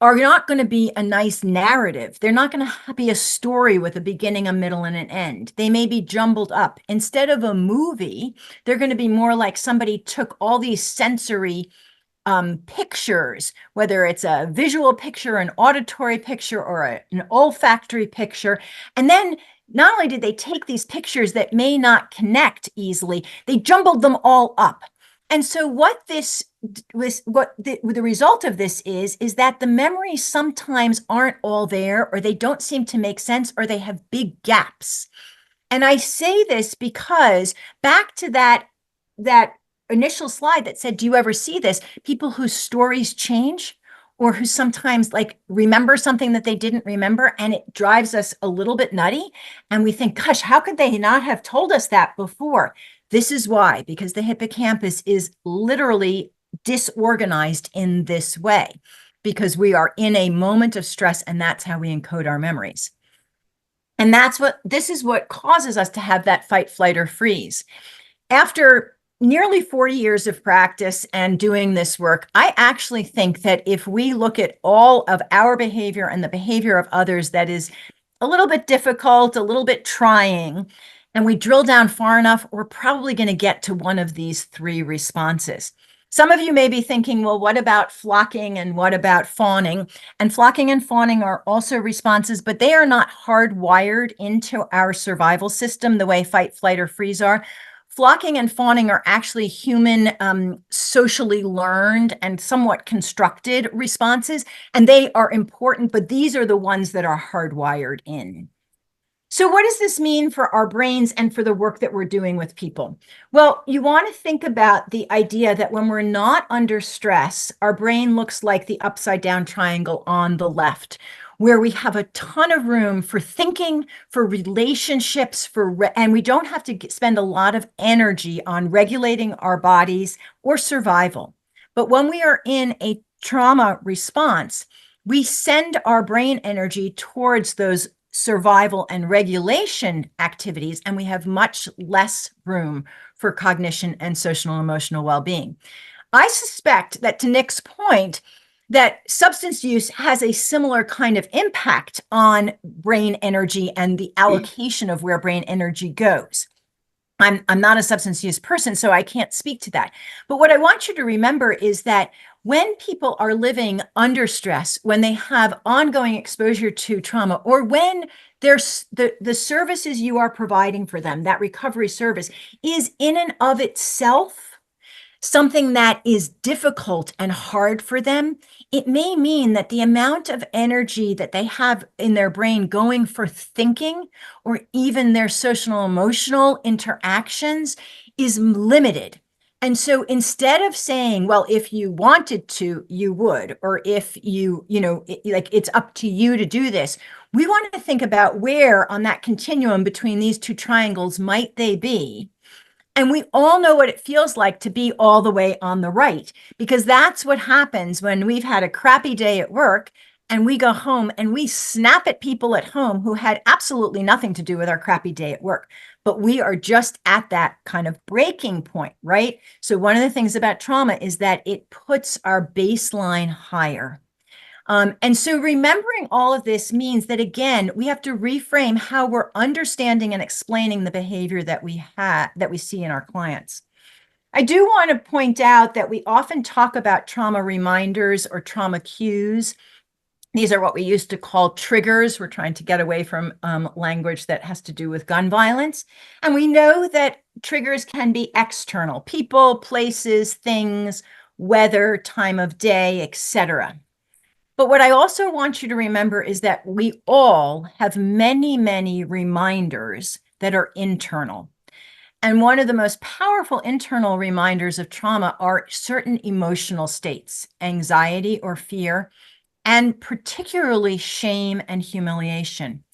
[SPEAKER 1] are not going to be a nice narrative. They're not going to be a story with a beginning, a middle, and an end. They may be jumbled up. Instead of a movie, they're going to be more like somebody took all these sensory pictures, whether it's a visual picture, an auditory picture, or an olfactory picture. And then not only did they take these pictures that may not connect easily, they jumbled them all up. And so what the result of this is that the memories sometimes aren't all there, or they don't seem to make sense, or they have big gaps. And I say this because back to that initial slide that said, do you ever see this? People whose stories change, or who sometimes remember something that they didn't remember, and it drives us a little bit nutty. And we think, gosh, how could they not have told us that before? This is why, because the hippocampus is literally disorganized in this way, because we are in a moment of stress, and that's how we encode our memories. And this is what causes us to have that fight, flight, or freeze. After nearly 40 years of practice and doing this work, I actually think that if we look at all of our behavior and the behavior of others that is a little bit difficult, a little bit trying, and we drill down far enough, we're probably going to get to one of these three responses. Some of you may be thinking, well, what about flocking and what about fawning? And flocking and fawning are also responses, but they are not hardwired into our survival system the way fight, flight, or freeze are. Flocking and fawning are actually human, socially learned and somewhat constructed responses, and they are important, but these are the ones that are hardwired in. So what does this mean for our brains and for the work that we're doing with people? Well, you want to think about the idea that when we're not under stress, our brain looks like the upside down triangle on the left, where we have a ton of room for thinking, for relationships, and we don't have to spend a lot of energy on regulating our bodies or survival. But when we are in a trauma response, we send our brain energy towards those survival and regulation activities, and we have much less room for cognition and social and emotional well-being. I suspect that, to Nick's point, that substance use has a similar kind of impact on brain energy and the allocation of where brain energy goes. I'm not a substance use person, so I can't speak to that. But what I want you to remember is that when people are living under stress, when they have ongoing exposure to trauma, or when there's the services you are providing for them, that recovery service is in and of itself something that is difficult and hard for them, it may mean that the amount of energy that they have in their brain going for thinking or even their social emotional interactions is limited. And so instead of saying, well, if you wanted to, you would, or if like it's up to you to do this, we want to think about where on that continuum between these two triangles might they be. And we all know what it feels like to be all the way on the right, because that's what happens when we've had a crappy day at work and we go home and we snap at people at home who had absolutely nothing to do with our crappy day at work. But we are just at that kind of breaking point, right? So one of the things about trauma is that it puts our baseline higher. And so remembering all of this means that, again, we have to reframe how we're understanding and explaining the behavior that we see in our clients. I do want to point out that we often talk about trauma reminders or trauma cues. These are what we used to call triggers. We're trying to get away from language that has to do with gun violence. And we know that triggers can be external: people, places, things, weather, time of day, etc. But what I also want you to remember is that we all have many, many reminders that are internal. And one of the most powerful internal reminders of trauma are certain emotional states, anxiety or fear, and particularly shame and humiliation.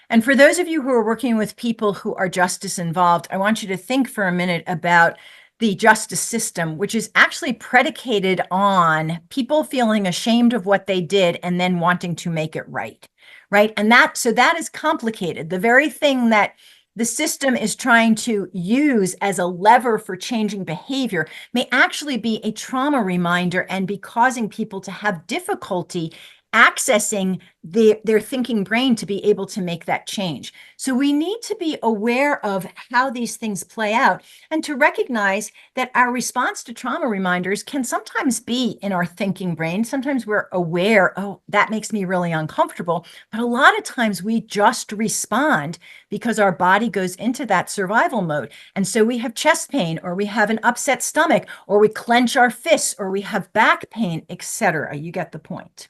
[SPEAKER 1] And for those of you who are working with people who are justice involved, I want you to think for a minute about the justice system, which is actually predicated on people feeling ashamed of what they did and then wanting to make it right, right? And that is complicated. The very thing that the system is trying to use as a lever for changing behavior may actually be a trauma reminder and be causing people to have difficulty accessing their thinking brain to be able to make that change. So we need to be aware of how these things play out and to recognize that our response to trauma reminders can sometimes be in our thinking brain. Sometimes we're aware, oh, that makes me really uncomfortable. But a lot of times we just respond because our body goes into that survival mode. And so we have chest pain, or we have an upset stomach, or we clench our fists, or we have back pain, etc. You get the point.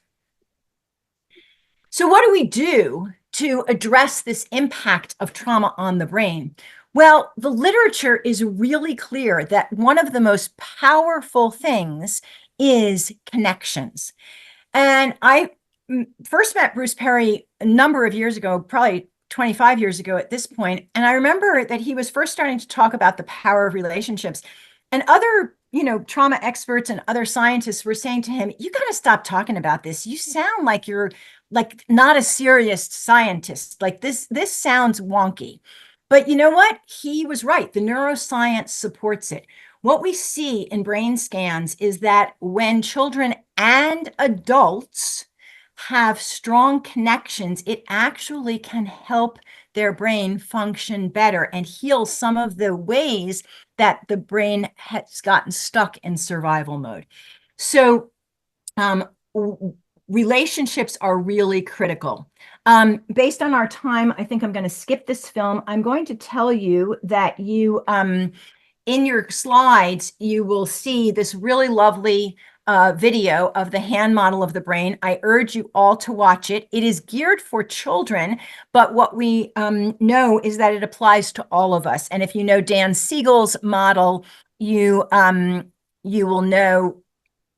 [SPEAKER 1] So what do we do to address this impact of trauma on the brain? Well, the literature is really clear that one of the most powerful things is connections. And I first met Bruce Perry a number of years ago, probably 25 years ago at this point. And I remember that he was first starting to talk about the power of relationships. And other trauma experts and other scientists were saying to him, you got to stop talking about this. You sound like you're like not a serious scientist. Like this sounds wonky. But you know what? He was right. The neuroscience supports it. What we see in brain scans is that when children and adults have strong connections, it actually can help their brain function better and heal some of the ways that the brain has gotten stuck in survival mode. So um, relationships are really critical. Based on our time, I think I'm going to skip this film. I'm going to tell you that in your slides, you will see this really lovely video of the hand model of the brain. I urge you all to watch it. It is geared for children, but what we know is that it applies to all of us. And if you know Dan Siegel's model, you will know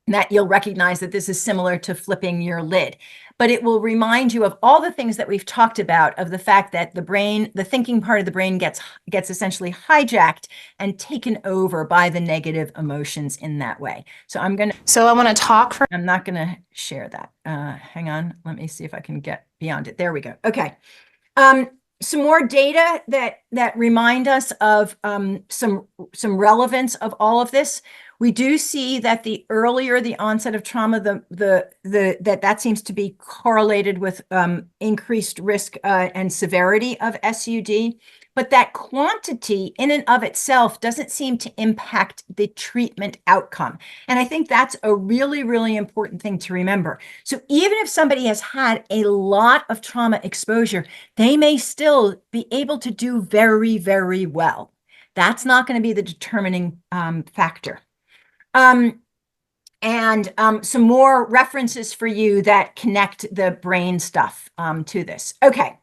[SPEAKER 1] that you'll recognize that this is similar to flipping your lid. But it will remind you of all the things that we've talked about, of the fact that the brain, the thinking part of the brain gets essentially hijacked and taken over by the negative emotions in that way. So I'm not going to share that. Hang on. Let me see if I can get beyond it. There we go. Okay. Some more data that remind us of some relevance of all of this. We do see that the earlier the onset of trauma, that seems to be correlated with increased risk and severity of SUD. But that quantity in and of itself doesn't seem to impact the treatment outcome. And I think that's a really, really important thing to remember. So even if somebody has had a lot of trauma exposure, they may still be able to do very, very well. That's not going to be the determining factor. And some more references for you that connect the brain stuff to this. Okay.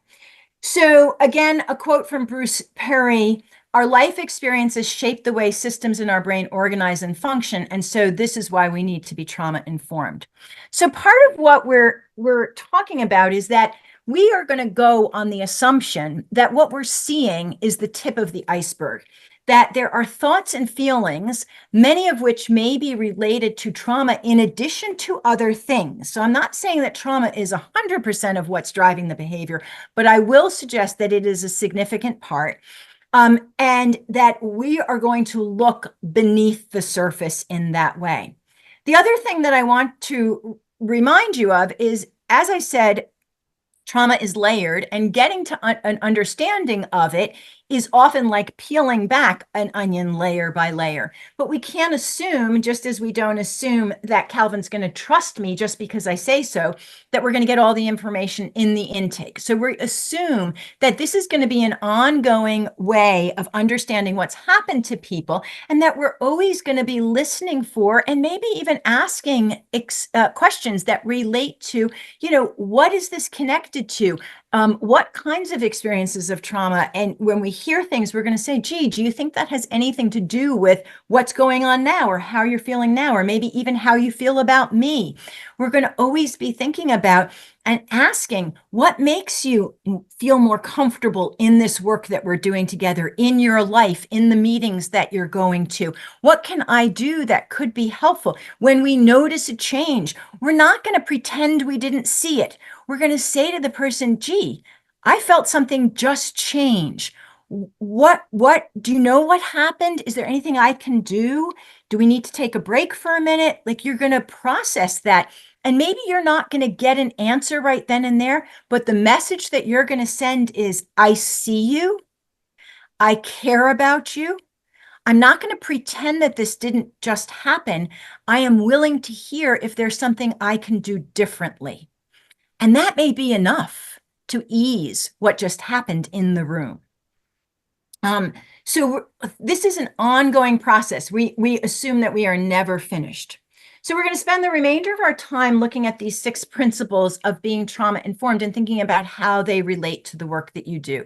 [SPEAKER 1] So again, a quote from Bruce Perry: our life experiences shape the way systems in our brain organize and function. And so this is why we need to be trauma informed. So part of what we're talking about is that we are going to go on the assumption that what we're seeing is the tip of the iceberg, that there are thoughts and feelings, many of which may be related to trauma in addition to other things. So I'm not saying that trauma is 100% of what's driving the behavior, but I will suggest that it is a significant part, and that we are going to look beneath the surface in that way. The other thing that I want to remind you of is, as I said, trauma is layered, and getting to an understanding of it is often like peeling back an onion layer by layer. But we can't assume, just as we don't assume that Calvin's going to trust me just because I say so, that we're going to get all the information in the intake. So we assume that this is going to be an ongoing way of understanding what's happened to people, and that we're always going to be listening for and maybe even asking questions that relate to, what is this connected to? What kinds of experiences of trauma? And when we hear things, we're going to say, gee, do you think that has anything to do with what's going on now, or how you're feeling now, or maybe even how you feel about me? We're going to always be thinking about and asking, what makes you feel more comfortable in this work that we're doing together, in your life, in the meetings that you're going to? What can I do that could be helpful? When we notice a change, we're not going to pretend we didn't see it. We're going to say to the person, gee, I felt something just change. What do you know what happened? Is there anything I can do? Do we need to take a break for a minute? Like, you're going to process that. And maybe you're not going to get an answer right then and there, but the message that you're going to send is, I see you. I care about you. I'm not going to pretend that this didn't just happen. I am willing to hear if there's something I can do differently. And that may be enough to ease what just happened in the room. So this is an ongoing process. We assume that we are never finished. So we're going to spend the remainder of our time looking at these 6 principles of being trauma informed and thinking about how they relate to the work that you do.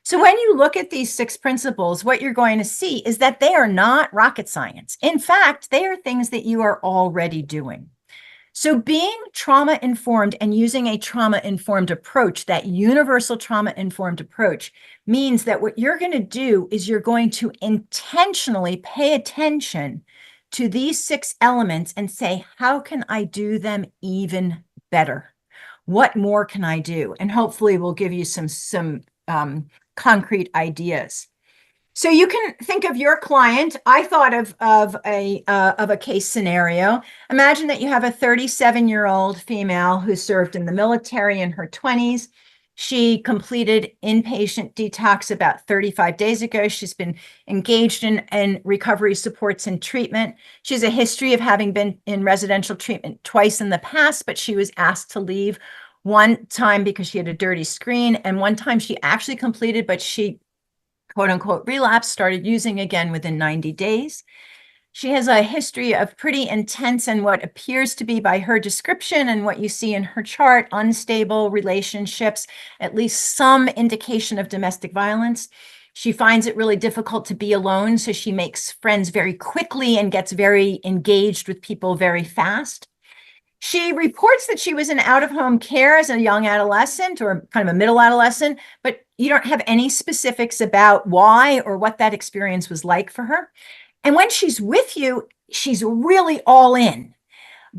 [SPEAKER 1] So when you look at these 6 principles, what you're going to see is that they are not rocket science. In fact, they are things that you are already doing. So being trauma informed and using a trauma informed approach, that universal trauma informed approach, means that what you're going to do is you're going to intentionally pay attention to these 6 elements and say, how can I do them even better? What more can I do? And hopefully we'll give you some concrete ideas. So you can think of your client. I thought of a case scenario. Imagine that you have a 37-year-old female who served in the military in her 20s. She completed inpatient detox about 35 days ago. She's been engaged in recovery supports and treatment. She has a history of having been in residential treatment twice in the past, but she was asked to leave one time because she had a dirty screen, and one time she actually completed, but she quote unquote relapse, started using again within 90 days. She has a history of pretty intense and what appears to be, by her description and what you see in her chart, unstable relationships, at least some indication of domestic violence. She finds it really difficult to be alone, so she makes friends very quickly and gets very engaged with people very fast. She reports that she was in out-of-home care as a young adolescent or kind of a middle adolescent, but you don't have any specifics about why or what that experience was like for her. And when she's with you, she's really all in,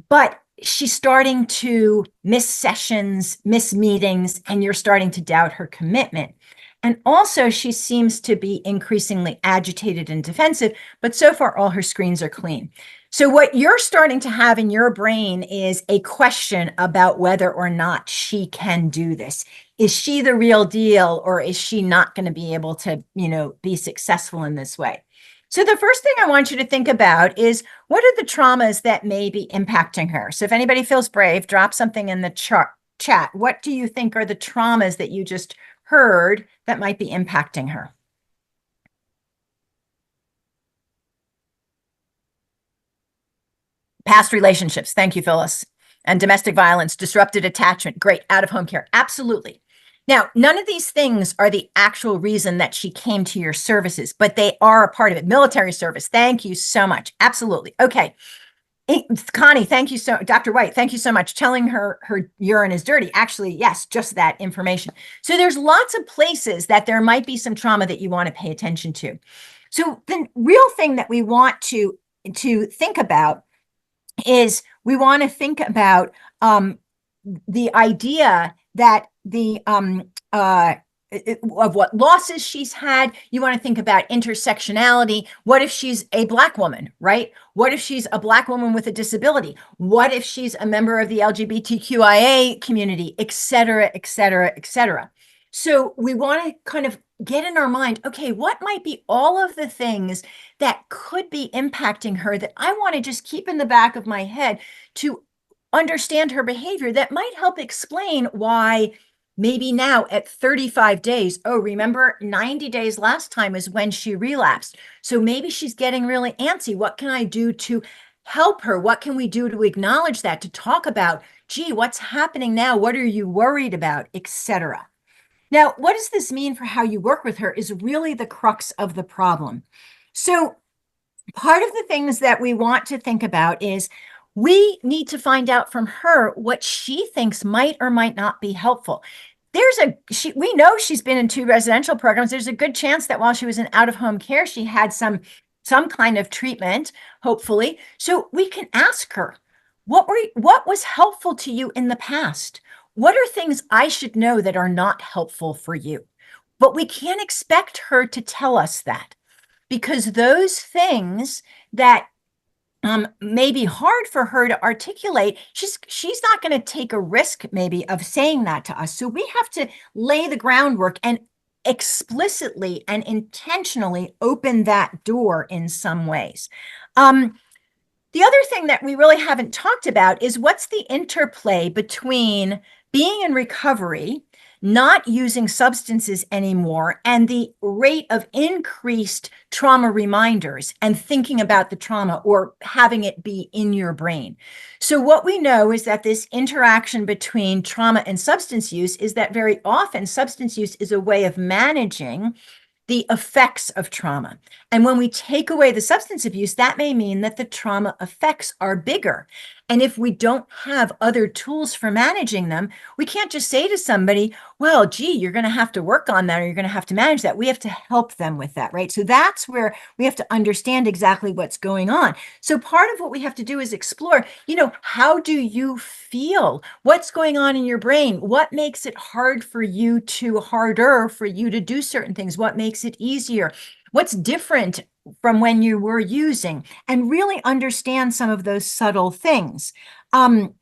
[SPEAKER 1] but she's starting to miss sessions, miss meetings, and you're starting to doubt her commitment. And also, she seems to be increasingly agitated and defensive, but so far, all her screens are clean. So, what you're starting to have in your brain is a question about whether or not she can do this. Is she the real deal, or is she not going to be able to, be successful in this way? So, the first thing I want you to think about is, what are the traumas that may be impacting her? So, if anybody feels brave, drop something in the chat. What do you think are the traumas that you just heard that might be impacting her? Past relationships. Thank you, Phyllis. And domestic violence, disrupted attachment. Great. Out of home care. Absolutely. Now, none of these things are the actual reason that she came to your services, but they are a part of it. Military service. Thank you so much. Absolutely. Okay. Connie, thank you so, Dr. White, thank you so much. Telling her urine is dirty. Actually, yes, just that information. So there's lots of places that there might be some trauma that you want to pay attention to. So the real thing that we want to think about is, we want to think about the idea that of what losses she's had. You want to think about intersectionality. What if she's a Black woman, right? What if she's a Black woman with a disability? What if she's a member of the LGBTQIA community, et cetera, et cetera, et cetera? So we want to kind of get in our mind, okay, what might be all of the things that could be impacting her that I want to just keep in the back of my head to understand her behavior, that might help explain why maybe now at 35 days, oh, remember 90 days last time is when she relapsed. So maybe she's getting really antsy. What can I do to help her? What can we do to acknowledge that, to talk about, gee, what's happening now? What are you worried about, etc.? Now, what does this mean for how you work with her is really the crux of the problem. So part of the things that we want to think about is, we need to find out from her what she thinks might or might not be helpful. We know she's been in 2 residential programs. There's a good chance that while she was in out-of-home care, she had some kind of treatment, hopefully. So we can ask her, what was helpful to you in the past? What are things I should know that are not helpful for you? But we can't expect her to tell us that, because those things that may be hard for her to articulate, she's not going to take a risk maybe of saying that to us. So we have to lay the groundwork and explicitly and intentionally open that door in some ways. The other thing that we really haven't talked about is, what's the interplay between being in recovery, not using substances anymore, and the rate of increased trauma reminders and thinking about the trauma, or having it be in your brain. So what we know is that this interaction between trauma and substance use is that very often substance use is a way of managing the effects of trauma. And when we take away the substance abuse, that may mean that the trauma effects are bigger. And if we don't have other tools for managing them, we can't just say to somebody, well, gee, you're going to have to work on that, or you're going to have to manage that. We have to help them with that, right? So that's where we have to understand exactly what's going on. So part of what we have to do is explore, how do you feel? What's going on in your brain? What makes it harder for you to do certain things? What makes it easier? What's different from when you were using, and really understand some of those subtle things. And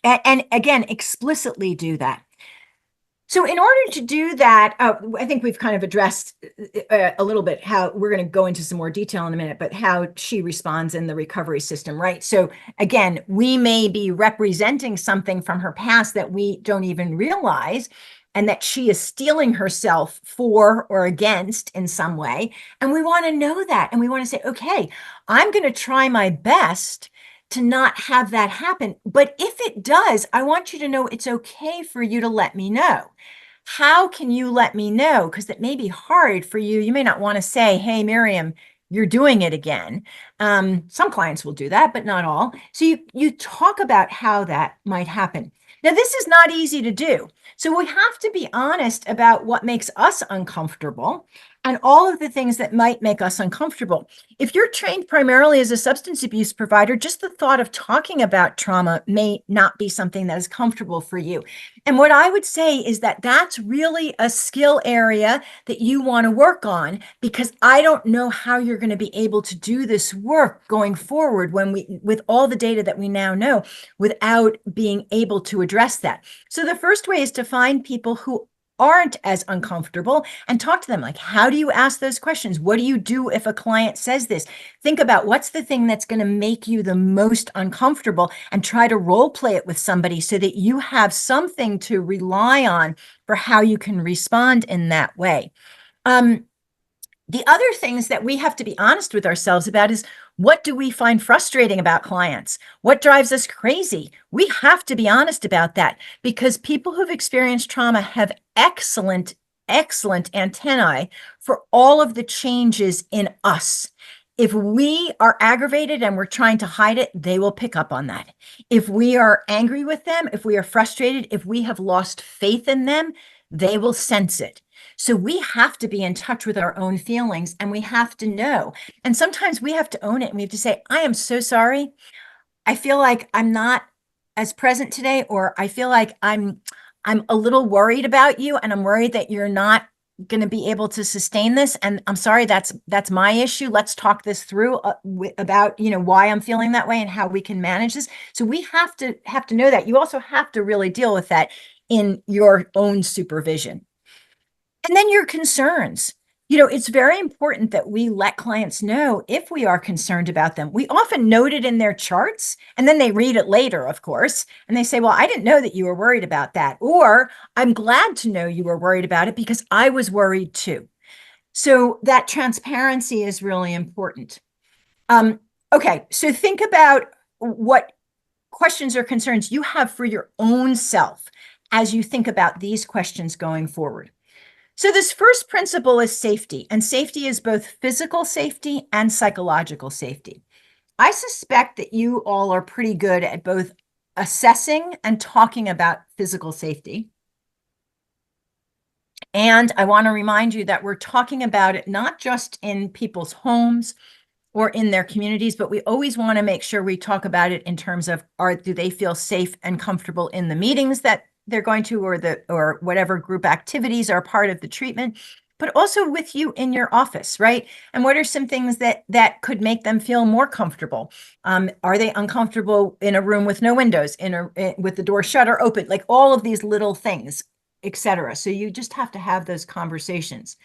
[SPEAKER 1] again, explicitly do that. So in order to do that, I think we've kind of addressed a little bit how we're going to go into some more detail in a minute, but how she responds in the recovery system, right? So again, we may be representing something from her past that we don't even realize, and that she is steeling herself for or against in some way. And we want to know that. And we want to say, okay, I'm going to try my best to not have that happen. But if it does, I want you to know it's okay for you to let me know. How can you let me know? Because it may be hard for you. You may not want to say, hey, Miriam, you're doing it again. Some clients will do that, but not all. So you talk about how that might happen. Now, this is not easy to do. So we have to be honest about what makes us uncomfortable and all of the things that might make us uncomfortable. If you're trained primarily as a substance abuse provider, just the thought of talking about trauma may not be something that is comfortable for you. And what I would say is that that's really a skill area that you want to work on, because I don't know how you're going to be able to do this work going forward with all the data that we now know, without being able to address that. So the first way is to find people who aren't as uncomfortable and talk to them. Like, how do you ask those questions? What do you do if a client says this? Think about what's the thing that's going to make you the most uncomfortable, and try to role play it with somebody so that you have something to rely on for how you can respond in that way. The other things that we have to be honest with ourselves about is, what do we find frustrating about clients? What drives us crazy? We have to be honest about that, because people who've experienced trauma have excellent antennae for all of the changes in us. If we are aggravated and we're trying to hide it, they will pick up on that. If we are angry with them, if we are frustrated, if we have lost faith in them, they will sense it. So we have to be in touch with our own feelings, and we have to know. And sometimes we have to own it, and we have to say, I am so sorry. I feel like I'm not as present today, or I feel like I'm a little worried about you, and I'm worried that you're not going to be able to sustain this. And I'm sorry, that's my issue. Let's talk this through about, why I'm feeling that way and how we can manage this. So we have to know that. You also have to really deal with that in your own supervision. And then your concerns. It's very important that we let clients know if we are concerned about them. We often note it in their charts, and then they read it later, of course, and they say, well, I didn't know that you were worried about that. Or, I'm glad to know you were worried about it because I was worried too. So that transparency is really important. Okay, so think about what questions or concerns you have for your own self as you think about these questions going forward. So this first principle is safety, and safety is both physical safety and psychological safety. I suspect that you all are pretty good at both assessing and talking about physical safety. And I want to remind you that we're talking about it not just in people's homes or in their communities, but we always want to make sure we talk about it in terms of, do they feel safe and comfortable in the meetings that they're going to, or whatever group activities are part of the treatment, but also with you in your office, right? And what are some things that could make them feel more comfortable? Are they uncomfortable in a room with no windows, with the door shut or open? Like all of these little things, etc. So you just have to have those conversations.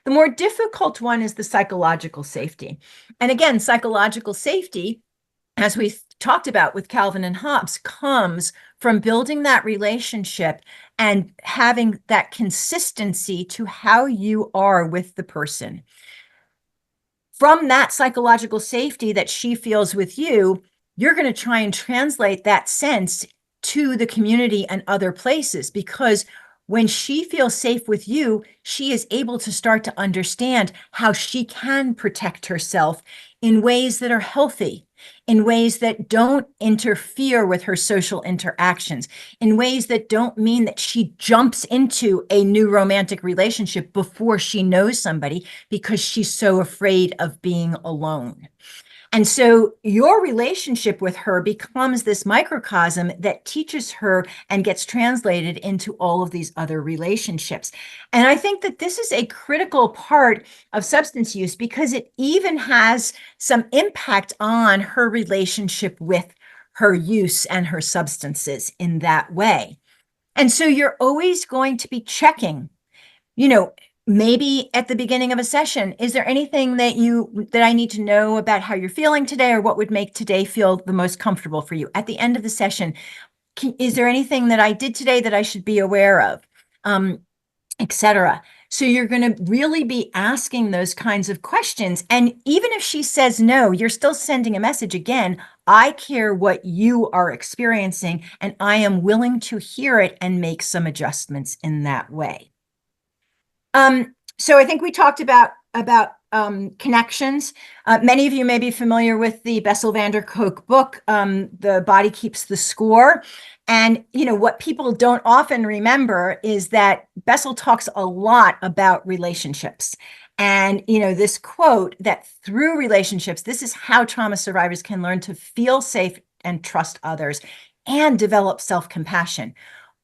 [SPEAKER 1] The more difficult one is the psychological safety. And again, psychological safety, as we talked about with Calvin and Hobbes, comes from building that relationship and having that consistency to how you are with the person. From that psychological safety that she feels with you, you're going to try and translate that sense to the community and other places, because when she feels safe with you, she is able to start to understand how she can protect herself in ways that are healthy, in ways that don't interfere with her social interactions, in ways that don't mean that she jumps into a new romantic relationship before she knows somebody because she's so afraid of being alone. And so your relationship with her becomes this microcosm that teaches her and gets translated into all of these other relationships. And I think that this is a critical part of substance use because it even has some impact on her relationship with her use and her substances in that way. And so you're always going to be checking, you know, maybe at the beginning of a session, is there anything that I need to know about how you're feeling today, or what would make today feel the most comfortable for you? At the end of the session, is there anything that I did today that I should be aware of? Etc. So you're going to really be asking those kinds of questions. And even if she says no, you're still sending a message again. I care what you are experiencing, and I am willing to hear it and make some adjustments in that way. So I think we talked about connections. Many of you may be familiar with the Bessel van der Kolk book, The Body Keeps the Score. And, what people don't often remember is that Bessel talks a lot about relationships. And, this quote that through relationships, this is how trauma survivors can learn to feel safe and trust others and develop self-compassion.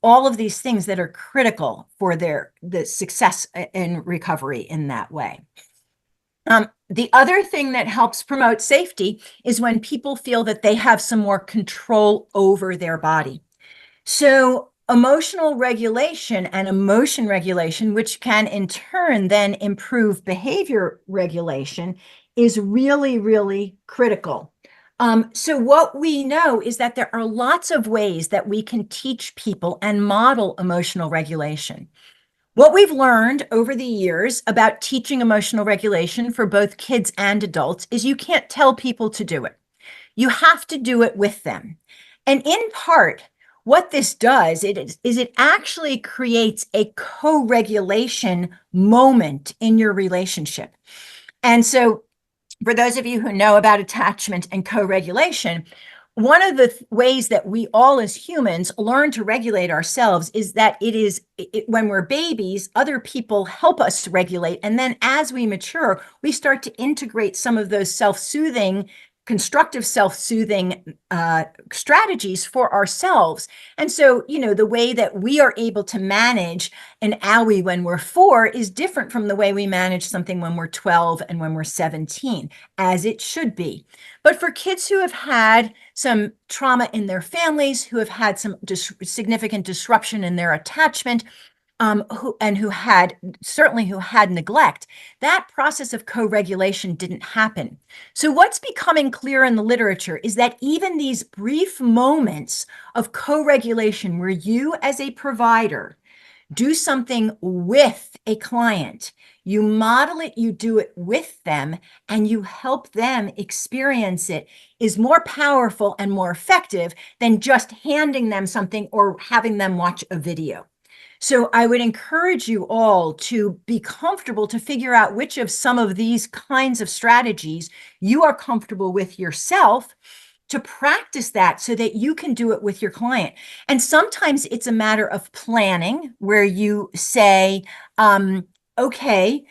[SPEAKER 1] All of these things that are critical for the success in recovery in that way. The other thing that helps promote safety is when people feel that they have some more control over their body. So emotional regulation and emotion regulation, which can in turn then improve behavior regulation, is really, really critical. So what we know is that there are lots of ways that we can teach people and model emotional regulation. What we've learned over the years about teaching emotional regulation for both kids and adults is you can't tell people to do it. You have to do it with them. And in part, what this does is it actually creates a co-regulation moment in your relationship. And so for those of you who know about attachment and co-regulation, one of the ways that we all as humans learn to regulate ourselves is that when we're babies, other people help us regulate. And then as we mature, we start to integrate some of those constructive self-soothing strategies for ourselves. And so, the way that we are able to manage an owie when we're 4 is different from the way we manage something when we're 12 and when we're 17, as it should be. But for kids who have had some trauma in their families, who have had some significant disruption in their attachment, who had neglect, that process of co-regulation didn't happen. So what's becoming clear in the literature is that even these brief moments of co-regulation where you as a provider do something with a client, you model it, you do it with them, and you help them experience it, is more powerful and more effective than just handing them something or having them watch a video. So I would encourage you all to be comfortable to figure out which of some of these kinds of strategies you are comfortable with yourself, to practice that so that you can do it with your client. And sometimes it's a matter of planning where you say, okay,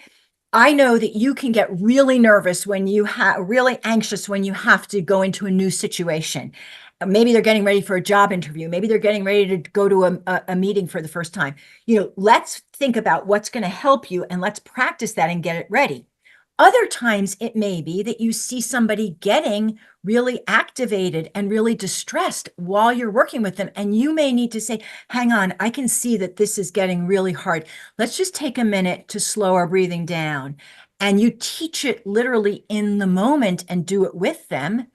[SPEAKER 1] I know that you can get really nervous really anxious when you have to go into a new situation. Maybe they're getting ready for a job interview. Maybe they're getting ready to go to a meeting for the first time. Let's think about what's going to help you and let's practice that and get it ready. Other times it may be that you see somebody getting really activated and really distressed while you're working with them. And you may need to say, hang on, I can see that this is getting really hard. Let's just take a minute to slow our breathing down. And you teach it literally in the moment and do it with them.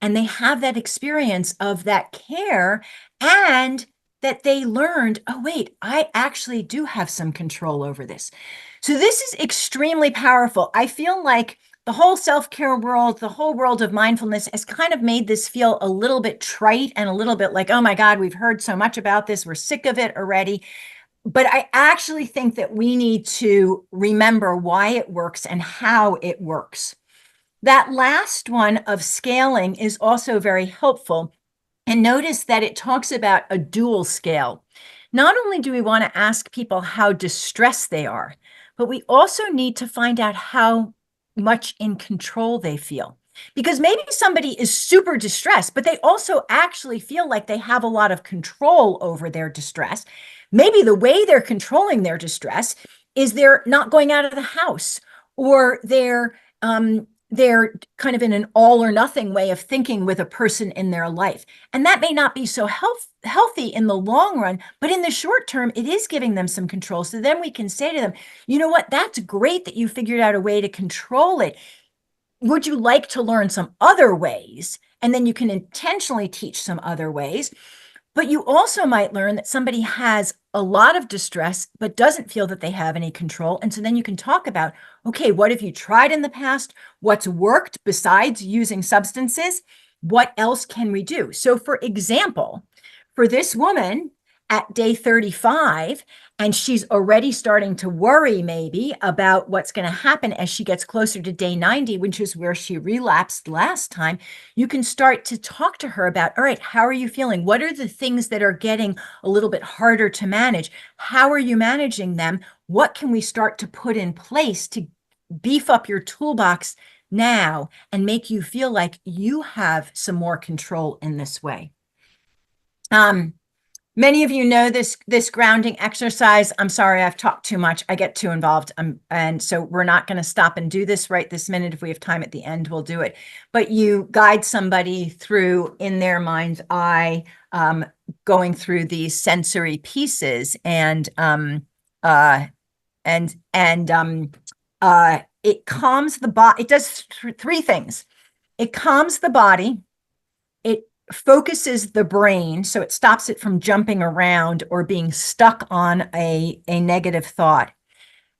[SPEAKER 1] And they have that experience of that care, and that they learned, oh, wait, I actually do have some control over this. So this is extremely powerful. I feel like the whole self-care world, the whole world of mindfulness has kind of made this feel a little bit trite and a little bit like, oh my God, we've heard so much about this. We're sick of it already. But I actually think that we need to remember why it works and how it works. That last one of scaling is also very helpful. And notice that it talks about a dual scale. Not only do we want to ask people how distressed they are, but we also need to find out how much in control they feel. Because maybe somebody is super distressed, but they also actually feel like they have a lot of control over their distress. Maybe the way they're controlling their distress is they're not going out of the house, or they're kind of in an all or nothing way of thinking with a person in their life. And that may not be so healthy in the long run, but in the short term, it is giving them some control. So then we can say to them, you know what, that's great that you figured out a way to control it. Would you like to learn some other ways? And then you can intentionally teach some other ways. But you also might learn that somebody has a lot of distress, but doesn't feel that they have any control. And so then you can talk about, okay, what have you tried in the past? What's worked besides using substances? What else can we do? So, for example, for this woman at day 35, and she's already starting to worry maybe about what's going to happen as she gets closer to day 90, which is where she relapsed last time, you can start to talk to her about, all right, how are you feeling? What are the things that are getting a little bit harder to manage? How are you managing them? What can we start to put in place to beef up your toolbox now and make you feel like you have some more control in this way? Many of you know this grounding exercise. I'm sorry, I've talked too much. I get too involved. And so we're not going to stop and do this right this minute. If we have time at the end, we'll do it. But you guide somebody through, in their mind's eye, going through these sensory pieces, and it calms the body. It does three things. It calms the body. It focuses the brain, so it stops it from jumping around or being stuck on a negative thought.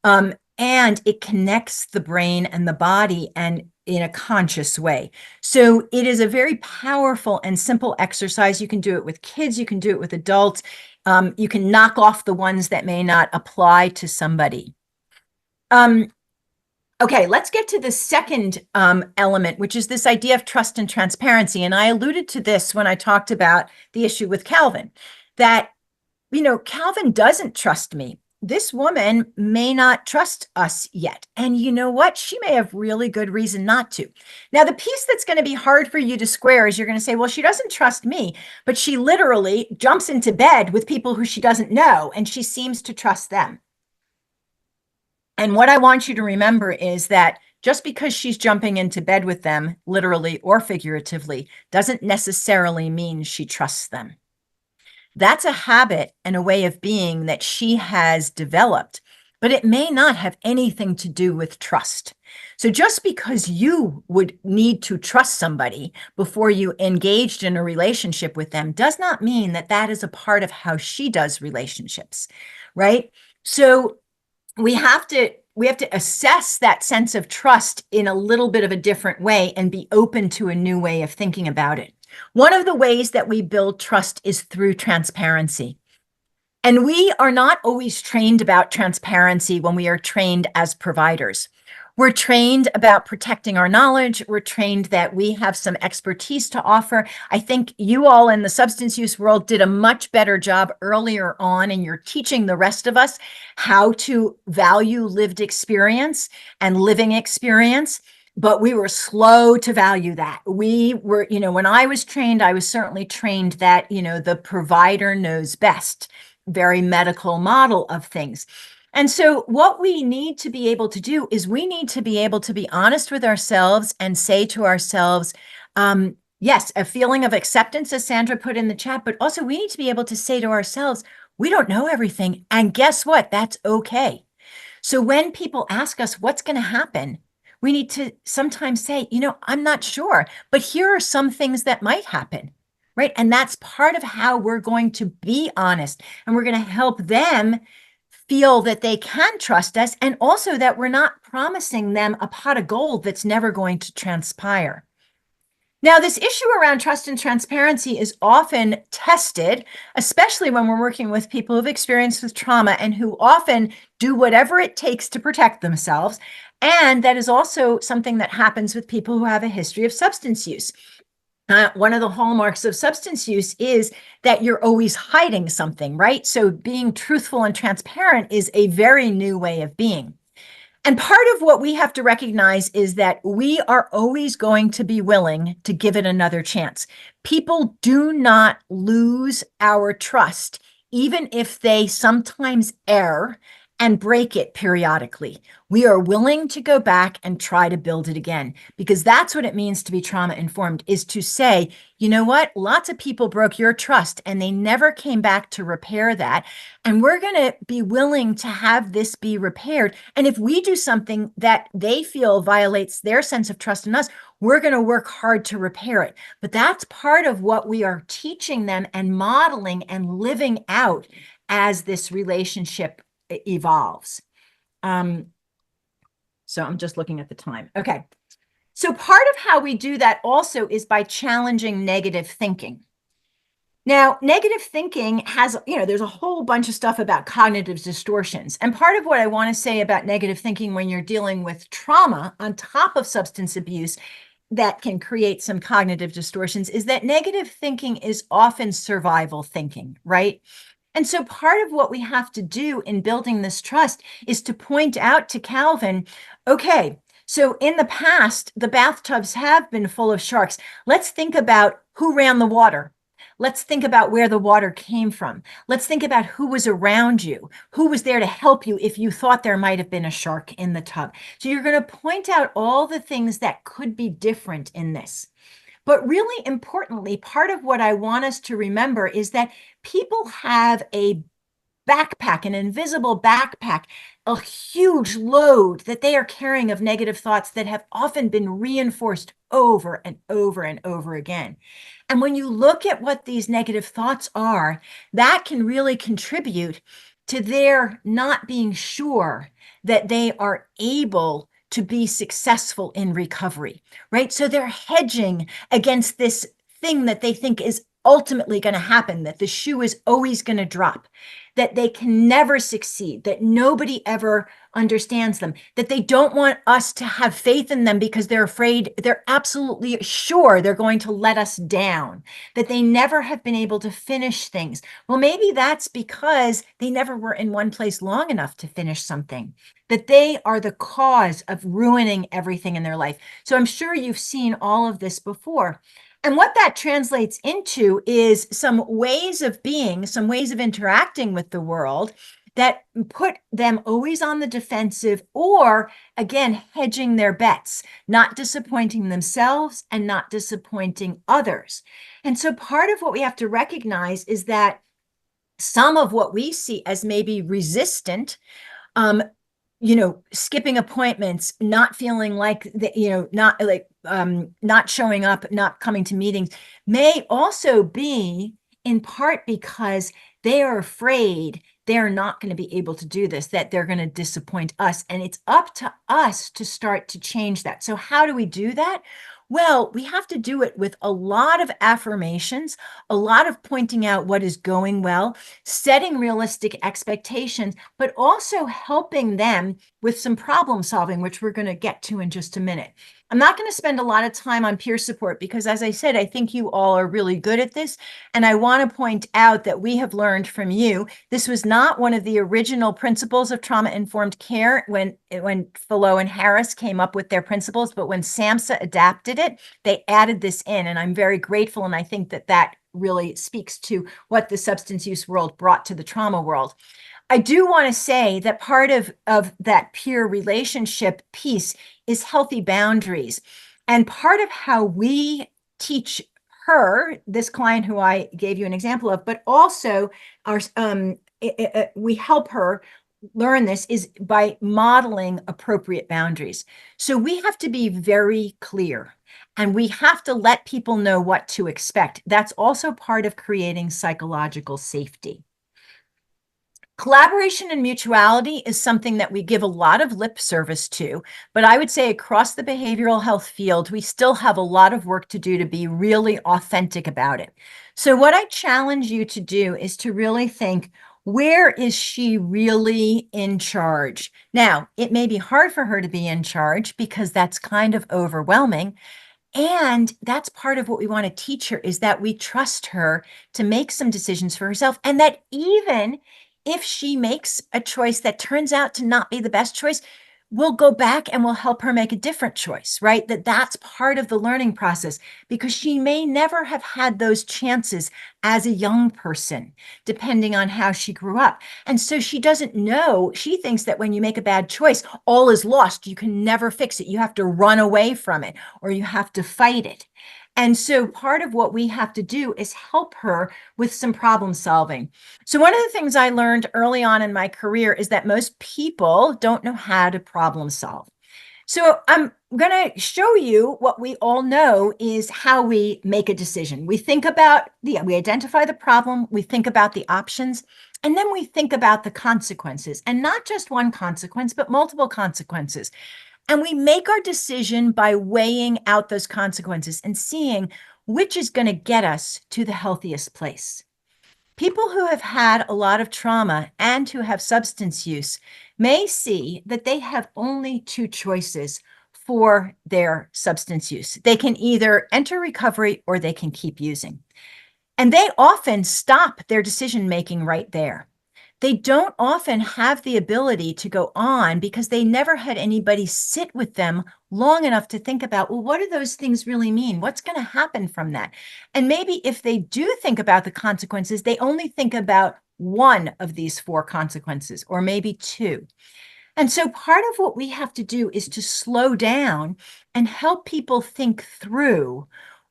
[SPEAKER 1] And it connects the brain and the body, and in a conscious way. So it is a very powerful and simple exercise. You can do it with kids, you can do it with adults. You can knock off the ones that may not apply to somebody. Okay, let's get to the second element, which is this idea of trust and transparency. And I alluded to this when I talked about the issue with Calvin, that, Calvin doesn't trust me. This woman may not trust us yet. And you know what? She may have really good reason not to. Now, the piece that's going to be hard for you to square is you're going to say, well, she doesn't trust me, but she literally jumps into bed with people who she doesn't know, and she seems to trust them. And what I want you to remember is that just because she's jumping into bed with them, literally or figuratively, doesn't necessarily mean she trusts them. That's a habit and a way of being that she has developed, but it may not have anything to do with trust. So just because you would need to trust somebody before you engaged in a relationship with them does not mean that that is a part of how she does relationships, right? So we have to assess that sense of trust in a little bit of a different way and be open to a new way of thinking about it. One of the ways that we build trust is through transparency. And we are not always trained about transparency when we are trained as providers. We're trained about protecting our knowledge. We're trained that we have some expertise to offer. I think you all in the substance use world did a much better job earlier on, and you're teaching the rest of us how to value lived experience and living experience. But we were slow to value that. We were, when I was trained, I was certainly trained that, the provider knows best, very medical model of things. And so what we need to be able to do is we need to be able to be honest with ourselves and say to ourselves, yes, a feeling of acceptance, as Sandra put in the chat, but also we need to be able to say to ourselves, we don't know everything. And guess what? That's okay. So when people ask us what's going to happen, we need to sometimes say, I'm not sure, but here are some things that might happen, right? And that's part of how we're going to be honest, and we're going to help them feel that they can trust us, and also that we're not promising them a pot of gold that's never going to transpire. Now, this issue around trust and transparency is often tested, especially when we're working with people who've experienced with trauma and who often do whatever it takes to protect themselves. And that is also something that happens with people who have a history of substance use. One of the hallmarks of substance use is that you're always hiding something, right? So being truthful and transparent is a very new way of being. And part of what we have to recognize is that we are always going to be willing to give it another chance. People do not lose our trust, even if they sometimes err and break it periodically. We are willing to go back and try to build it again, because that's what it means to be trauma informed, is to say, you know what? Lots of people broke your trust and they never came back to repair that. And we're going to be willing to have this be repaired. And if we do something that they feel violates their sense of trust in us, we're going to work hard to repair it. But that's part of what we are teaching them and modeling and living out as this relationship evolves. So I'm just looking at the time. Okay. So part of how we do that also is by challenging negative thinking. Now, negative thinking has, there's a whole bunch of stuff about cognitive distortions. And part of what I want to say about negative thinking when you're dealing with trauma on top of substance abuse that can create some cognitive distortions is that negative thinking is often survival thinking, right? And so part of what we have to do in building this trust is to point out to Calvin, okay, so in the past, the bathtubs have been full of sharks. Let's think about who ran the water. Let's think about where the water came from. Let's think about who was around you, who was there to help you if you thought there might have been a shark in the tub. So you're going to point out all the things that could be different in this. But really importantly, part of what I want us to remember is that people have a backpack, an invisible backpack, a huge load that they are carrying of negative thoughts that have often been reinforced over and over and over again. And when you look at what these negative thoughts are, that can really contribute to their not being sure that they are able to be successful in recovery, right? So they're hedging against this thing that they think is ultimately going to happen, that the shoe is always going to drop, that they can never succeed, that nobody ever understands them, that they don't want us to have faith in them because they're afraid, they're absolutely sure they're going to let us down, that they never have been able to finish things. Well, maybe that's because they never were in one place long enough to finish something, that they are the cause of ruining everything in their life. So I'm sure you've seen all of this before. And what that translates into is some ways of being, some ways of interacting with the world that put them always on the defensive, or again, hedging their bets, not disappointing themselves and not disappointing others. And so part of what we have to recognize is that some of what we see as maybe resistant, skipping appointments, not feeling like not showing up, not coming to meetings, may also be in part because they are afraid they're not going to be able to do this, that they're going to disappoint us. And it's up to us to start to change that. So how do we do that? Well, we have to do it with a lot of affirmations, a lot of pointing out what is going well, setting realistic expectations, but also helping them with some problem solving, which we're going to get to in just a minute. I'm not going to spend a lot of time on peer support because, as I said, I think you all are really good at this. And I want to point out that we have learned from you. This was not one of the original principles of trauma-informed care when Fallot and Harris came up with their principles, but when SAMHSA adapted it, they added this in. And I'm very grateful. And I think that that really speaks to what the substance use world brought to the trauma world. I do want to say that part of that peer relationship piece is healthy boundaries. And part of how we teach her, this client who I gave you an example of, but also we help her learn this is by modeling appropriate boundaries. So we have to be very clear and we have to let people know what to expect. That's also part of creating psychological safety. Collaboration and mutuality is something that we give a lot of lip service to, but I would say across the behavioral health field, we still have a lot of work to do to be really authentic about it. So what I challenge you to do is to really think, where is she really in charge? Now, it may be hard for her to be in charge because that's kind of overwhelming. And that's part of what we want to teach her, is that we trust her to make some decisions for herself, and that even if she makes a choice that turns out to not be the best choice, we'll go back and we'll help her make a different choice, right? That's part of the learning process because she may never have had those chances as a young person, depending on how she grew up. And so she doesn't know, she thinks that when you make a bad choice, all is lost. You can never fix it. You have to run away from it or you have to fight it. And so part of what we have to do is help her with some problem solving. So one of the things I learned early on in my career is that most people don't know how to problem solve. So I'm going to show you what we all know is how we make a decision. We identify the problem, we think about the options, and then we think about the consequences, and not just one consequence, but multiple consequences. And we make our decision by weighing out those consequences and seeing which is going to get us to the healthiest place. People who have had a lot of trauma and who have substance use may see that they have only two choices for their substance use. They can either enter recovery or they can keep using. And they often stop their decision making right there. They don't often have the ability to go on because they never had anybody sit with them long enough to think about, well, what do those things really mean? What's going to happen from that? And maybe if they do think about the consequences, they only think about one of these four consequences, or maybe two. And so part of what we have to do is to slow down and help people think through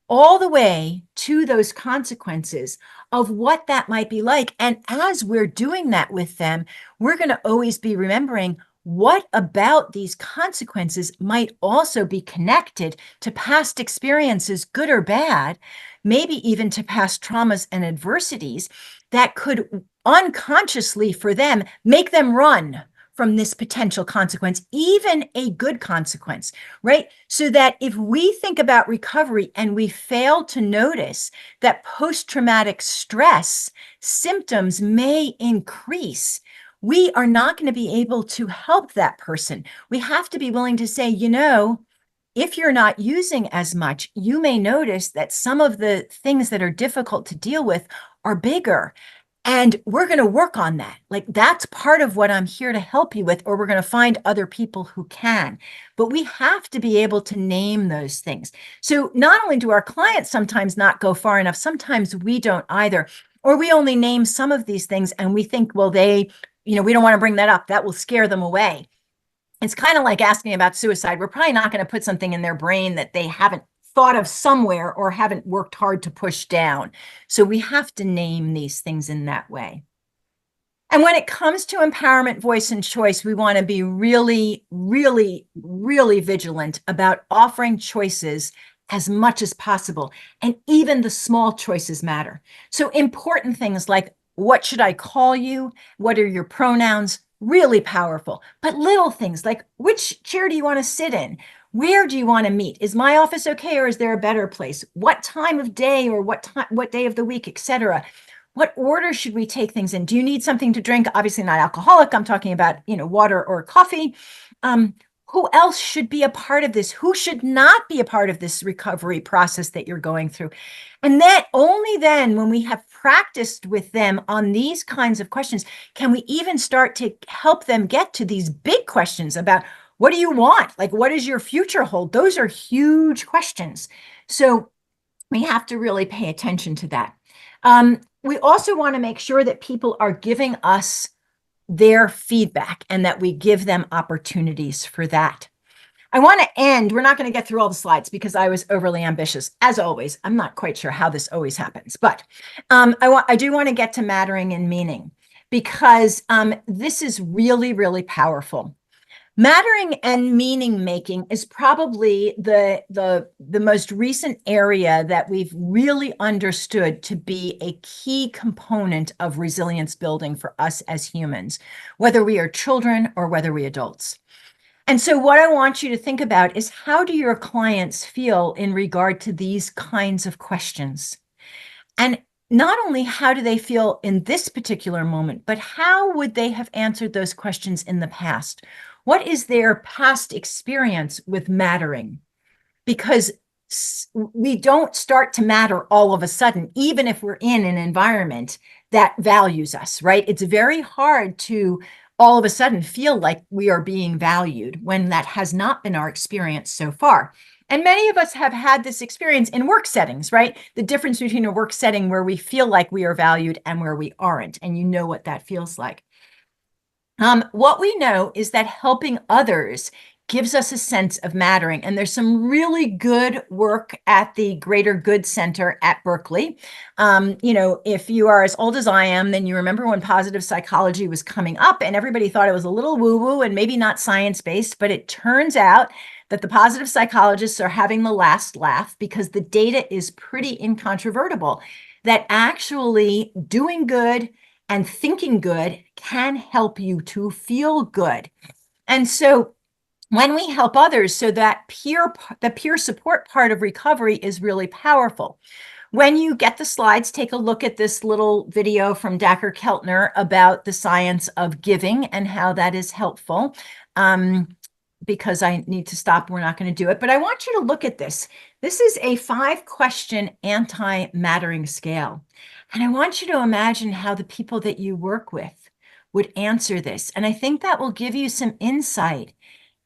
[SPEAKER 1] all the way to those consequences of what that might be like. And as we're doing that with them, we're going to always be remembering what about these consequences might also be connected to past experiences, good or bad, maybe even to past traumas and adversities that could unconsciously for them make them run from this potential consequence, even a good consequence, right? So that if we think about recovery and we fail to notice that post-traumatic stress symptoms may increase, we are not going to be able to help that person. We have to be willing to say, if you're not using as much, you may notice that some of the things that are difficult to deal with are bigger. And we're going to work on that. Like that's part of what I'm here to help you with, or we're going to find other people who can. But we have to be able to name those things. So not only do our clients sometimes not go far enough, sometimes we don't either, or we only name some of these things and we think, well, we don't want to bring that up. That will scare them away. It's kind of like asking about suicide. We're probably not going to put something in their brain that they haven't thought of somewhere or haven't worked hard to push down. So we have to name these things in that way. And when it comes to empowerment, voice, and choice, we want to be really, really, really vigilant about offering choices as much as possible. And even the small choices matter. So important things like, what should I call you? What are your pronouns? Really powerful. But little things like, which chair do you want to sit in? Where do you want to meet? Is my office okay, or is there a better place? What time of day or what day of the week, etc. What order should we take things in? Do you need something to drink? Obviously not alcoholic. I'm talking about, water or coffee. Who else should be a part of this? Who should not be a part of this recovery process that you're going through? And that only then, when we have practiced with them on these kinds of questions, can we even start to help them get to these big questions about, what do you want? Like, what does your future hold? Those are huge questions. So we have to really pay attention to that. We also want to make sure that people are giving us their feedback and that we give them opportunities for that. I want to end, we're not going to get through all the slides because I was overly ambitious. As always, I'm not quite sure how this always happens, but I do want to get to mattering and meaning because this is really, really powerful. Mattering and meaning making is probably the most recent area that we've really understood to be a key component of resilience building for us as humans, whether we are children or whether we adults. And so what I want you to think about is, how do your clients feel in regard to these kinds of questions? And not only how do they feel in this particular moment, but how would they have answered those questions in the past? What is their past experience with mattering? Because we don't start to matter all of a sudden, even if we're in an environment that values us, right? It's very hard to all of a sudden feel like we are being valued when that has not been our experience so far. And many of us have had this experience in work settings, right? The difference between a work setting where we feel like we are valued and where we aren't. And you know what that feels like. What we know is that helping others gives us a sense of mattering. And there's some really good work at the Greater Good Center at Berkeley. If you are as old as I am, then you remember when positive psychology was coming up and everybody thought it was a little woo-woo and maybe not science-based, but it turns out that the positive psychologists are having the last laugh because the data is pretty incontrovertible, that actually doing good and thinking good can help you to feel good. And so when we help others, so that the peer support part of recovery is really powerful. When you get the slides, take a look at this little video from Dacher Keltner about the science of giving and how that is helpful. Because I need to stop, we're not going to do it, but I want you to look at this. This is a 5-question anti-mattering scale. And I want you to imagine how the people that you work with would answer this. And I think that will give you some insight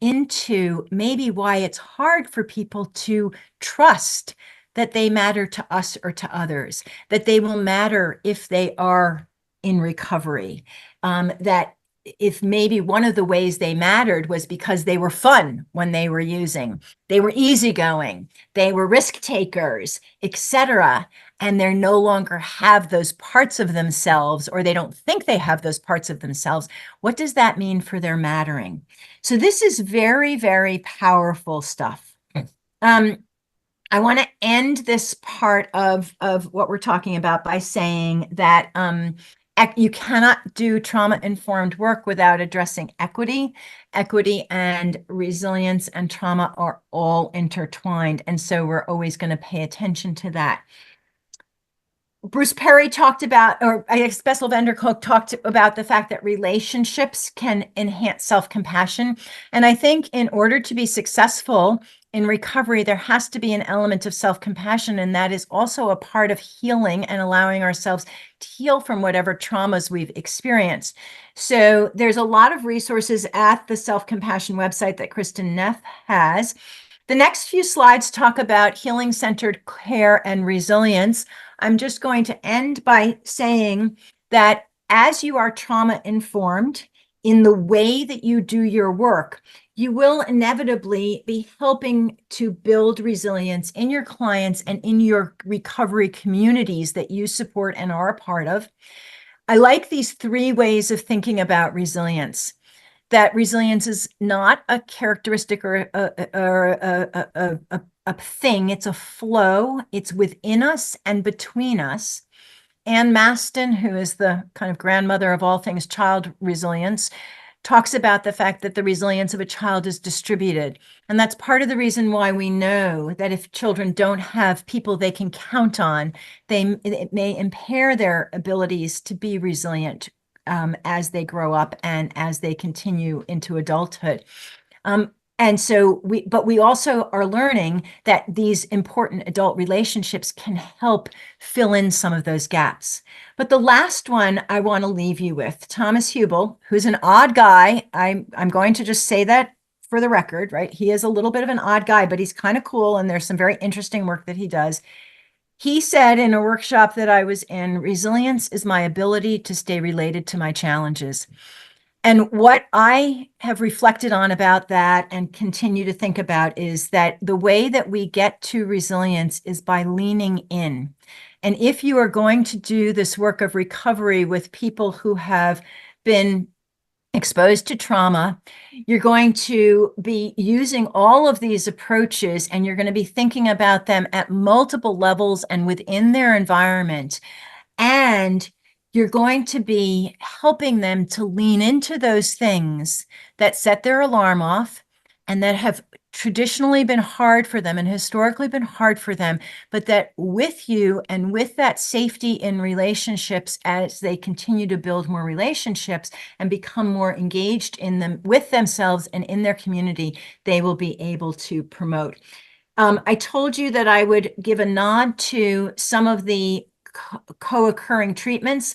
[SPEAKER 1] into maybe why it's hard for people to trust that they matter to us or to others, that they will matter if they are in recovery, that if maybe one of the ways they mattered was because they were fun when they were using, they were easygoing, they were risk takers, etc. And they no longer have those parts of themselves, or they don't think they have those parts of themselves. What does that mean for their mattering? So this is very, very powerful stuff. I want to end this part of what we're talking about by saying that you cannot do trauma-informed work without addressing equity. Equity and resilience and trauma are all intertwined. And so we're always going to pay attention to that. Bruce Perry talked about, or I guess Bessel van der Kolk talked about the fact that relationships can enhance self-compassion. And I think in order to be successful in recovery, there has to be an element of self-compassion. And that is also a part of healing and allowing ourselves to heal from whatever traumas we've experienced. So there's a lot of resources at the self-compassion website that Kristen Neff has. The next few slides talk about healing-centered care and resilience. I'm just going to end by saying that as you are trauma-informed in the way that you do your work, you will inevitably be helping to build resilience in your clients and in your recovery communities that you support and are a part of. I like these 3 ways of thinking about resilience. That resilience is not a characteristic or a thing. It's a flow. It's within us and between us. Anne Maston, who is the kind of grandmother of all things child resilience, talks about the fact that the resilience of a child is distributed. And that's part of the reason why we know that if children don't have people they can count on, it may impair their abilities to be resilient as they grow up and as they continue into adulthood. But we also are learning that these important adult relationships can help fill in some of those gaps. But the last one I want to leave you with, Thomas Hubel, who's an odd guy. I'm going to just say that for the record, right? He is a little bit of an odd guy, but he's kind of cool. And there's some very interesting work that he does. He said in a workshop that I was in, resilience is my ability to stay related to my challenges. And what I have reflected on about that and continue to think about is that the way that we get to resilience is by leaning in. And if you are going to do this work of recovery with people who have been exposed to trauma, you're going to be using all of these approaches and you're going to be thinking about them at multiple levels and within their environment. And you're going to be helping them to lean into those things that set their alarm off and that have traditionally been hard for them and historically been hard for them, but that with you and with that safety in relationships, as they continue to build more relationships and become more engaged in them with themselves and in their community, they will be able to promote. I told you that I would give a nod to some of the co-occurring treatments.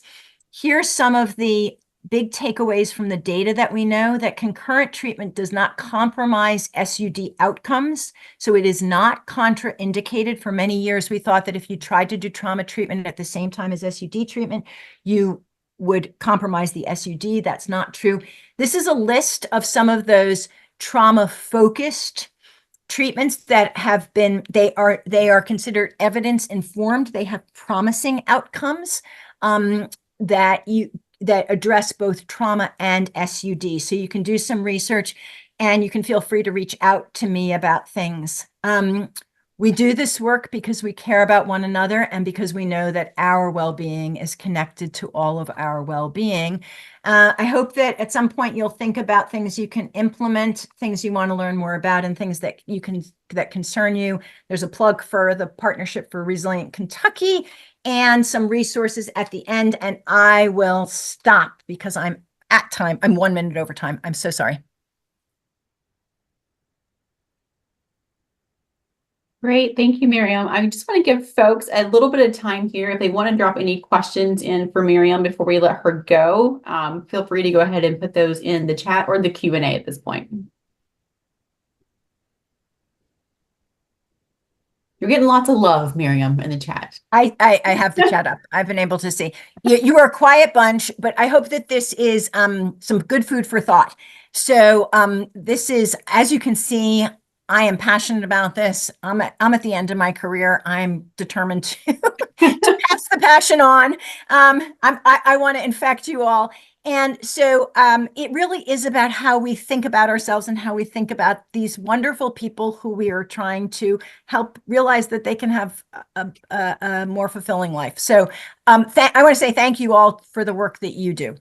[SPEAKER 1] Here's some of the big takeaways from the data that we know that concurrent treatment does not compromise SUD outcomes. So it is not contraindicated. For many years, we thought that if you tried to do trauma treatment at the same time as SUD treatment, you would compromise the SUD. That's not true. This is a list of some of those trauma-focused treatments that have been, they are considered evidence informed. They have promising outcomes that address both trauma and SUD. So you can do some research, and you can feel free to reach out to me about things. We do this work because we care about one another and because we know that our well-being is connected to all of our well-being. I hope that at some point you'll think about things you can implement, things you want to learn more about, and things that that concern you. There's a plug for the Partnership for Resilient Kentucky and some resources at the end, and I will stop because I'm at time. I'm 1 minute over time. I'm so sorry.
[SPEAKER 2] Great. Thank you, Miriam. I just want to give folks a little bit of time here. If they want to drop any questions in for Miriam before we let her go, feel free to go ahead and put those in the chat or the Q&A at this point. You're getting lots of love, Miriam, in the chat.
[SPEAKER 1] I have the chat up. I've been able to see. You are a quiet bunch, but I hope that this is some good food for thought. So this is, as you can see, I am passionate about this. I'm at the end of my career. I'm determined to, to pass the passion on. I want to infect you all. And so it really is about how we think about ourselves and how we think about these wonderful people who we are trying to help realize that they can have a more fulfilling life. So I want to say thank you all for the work that you do.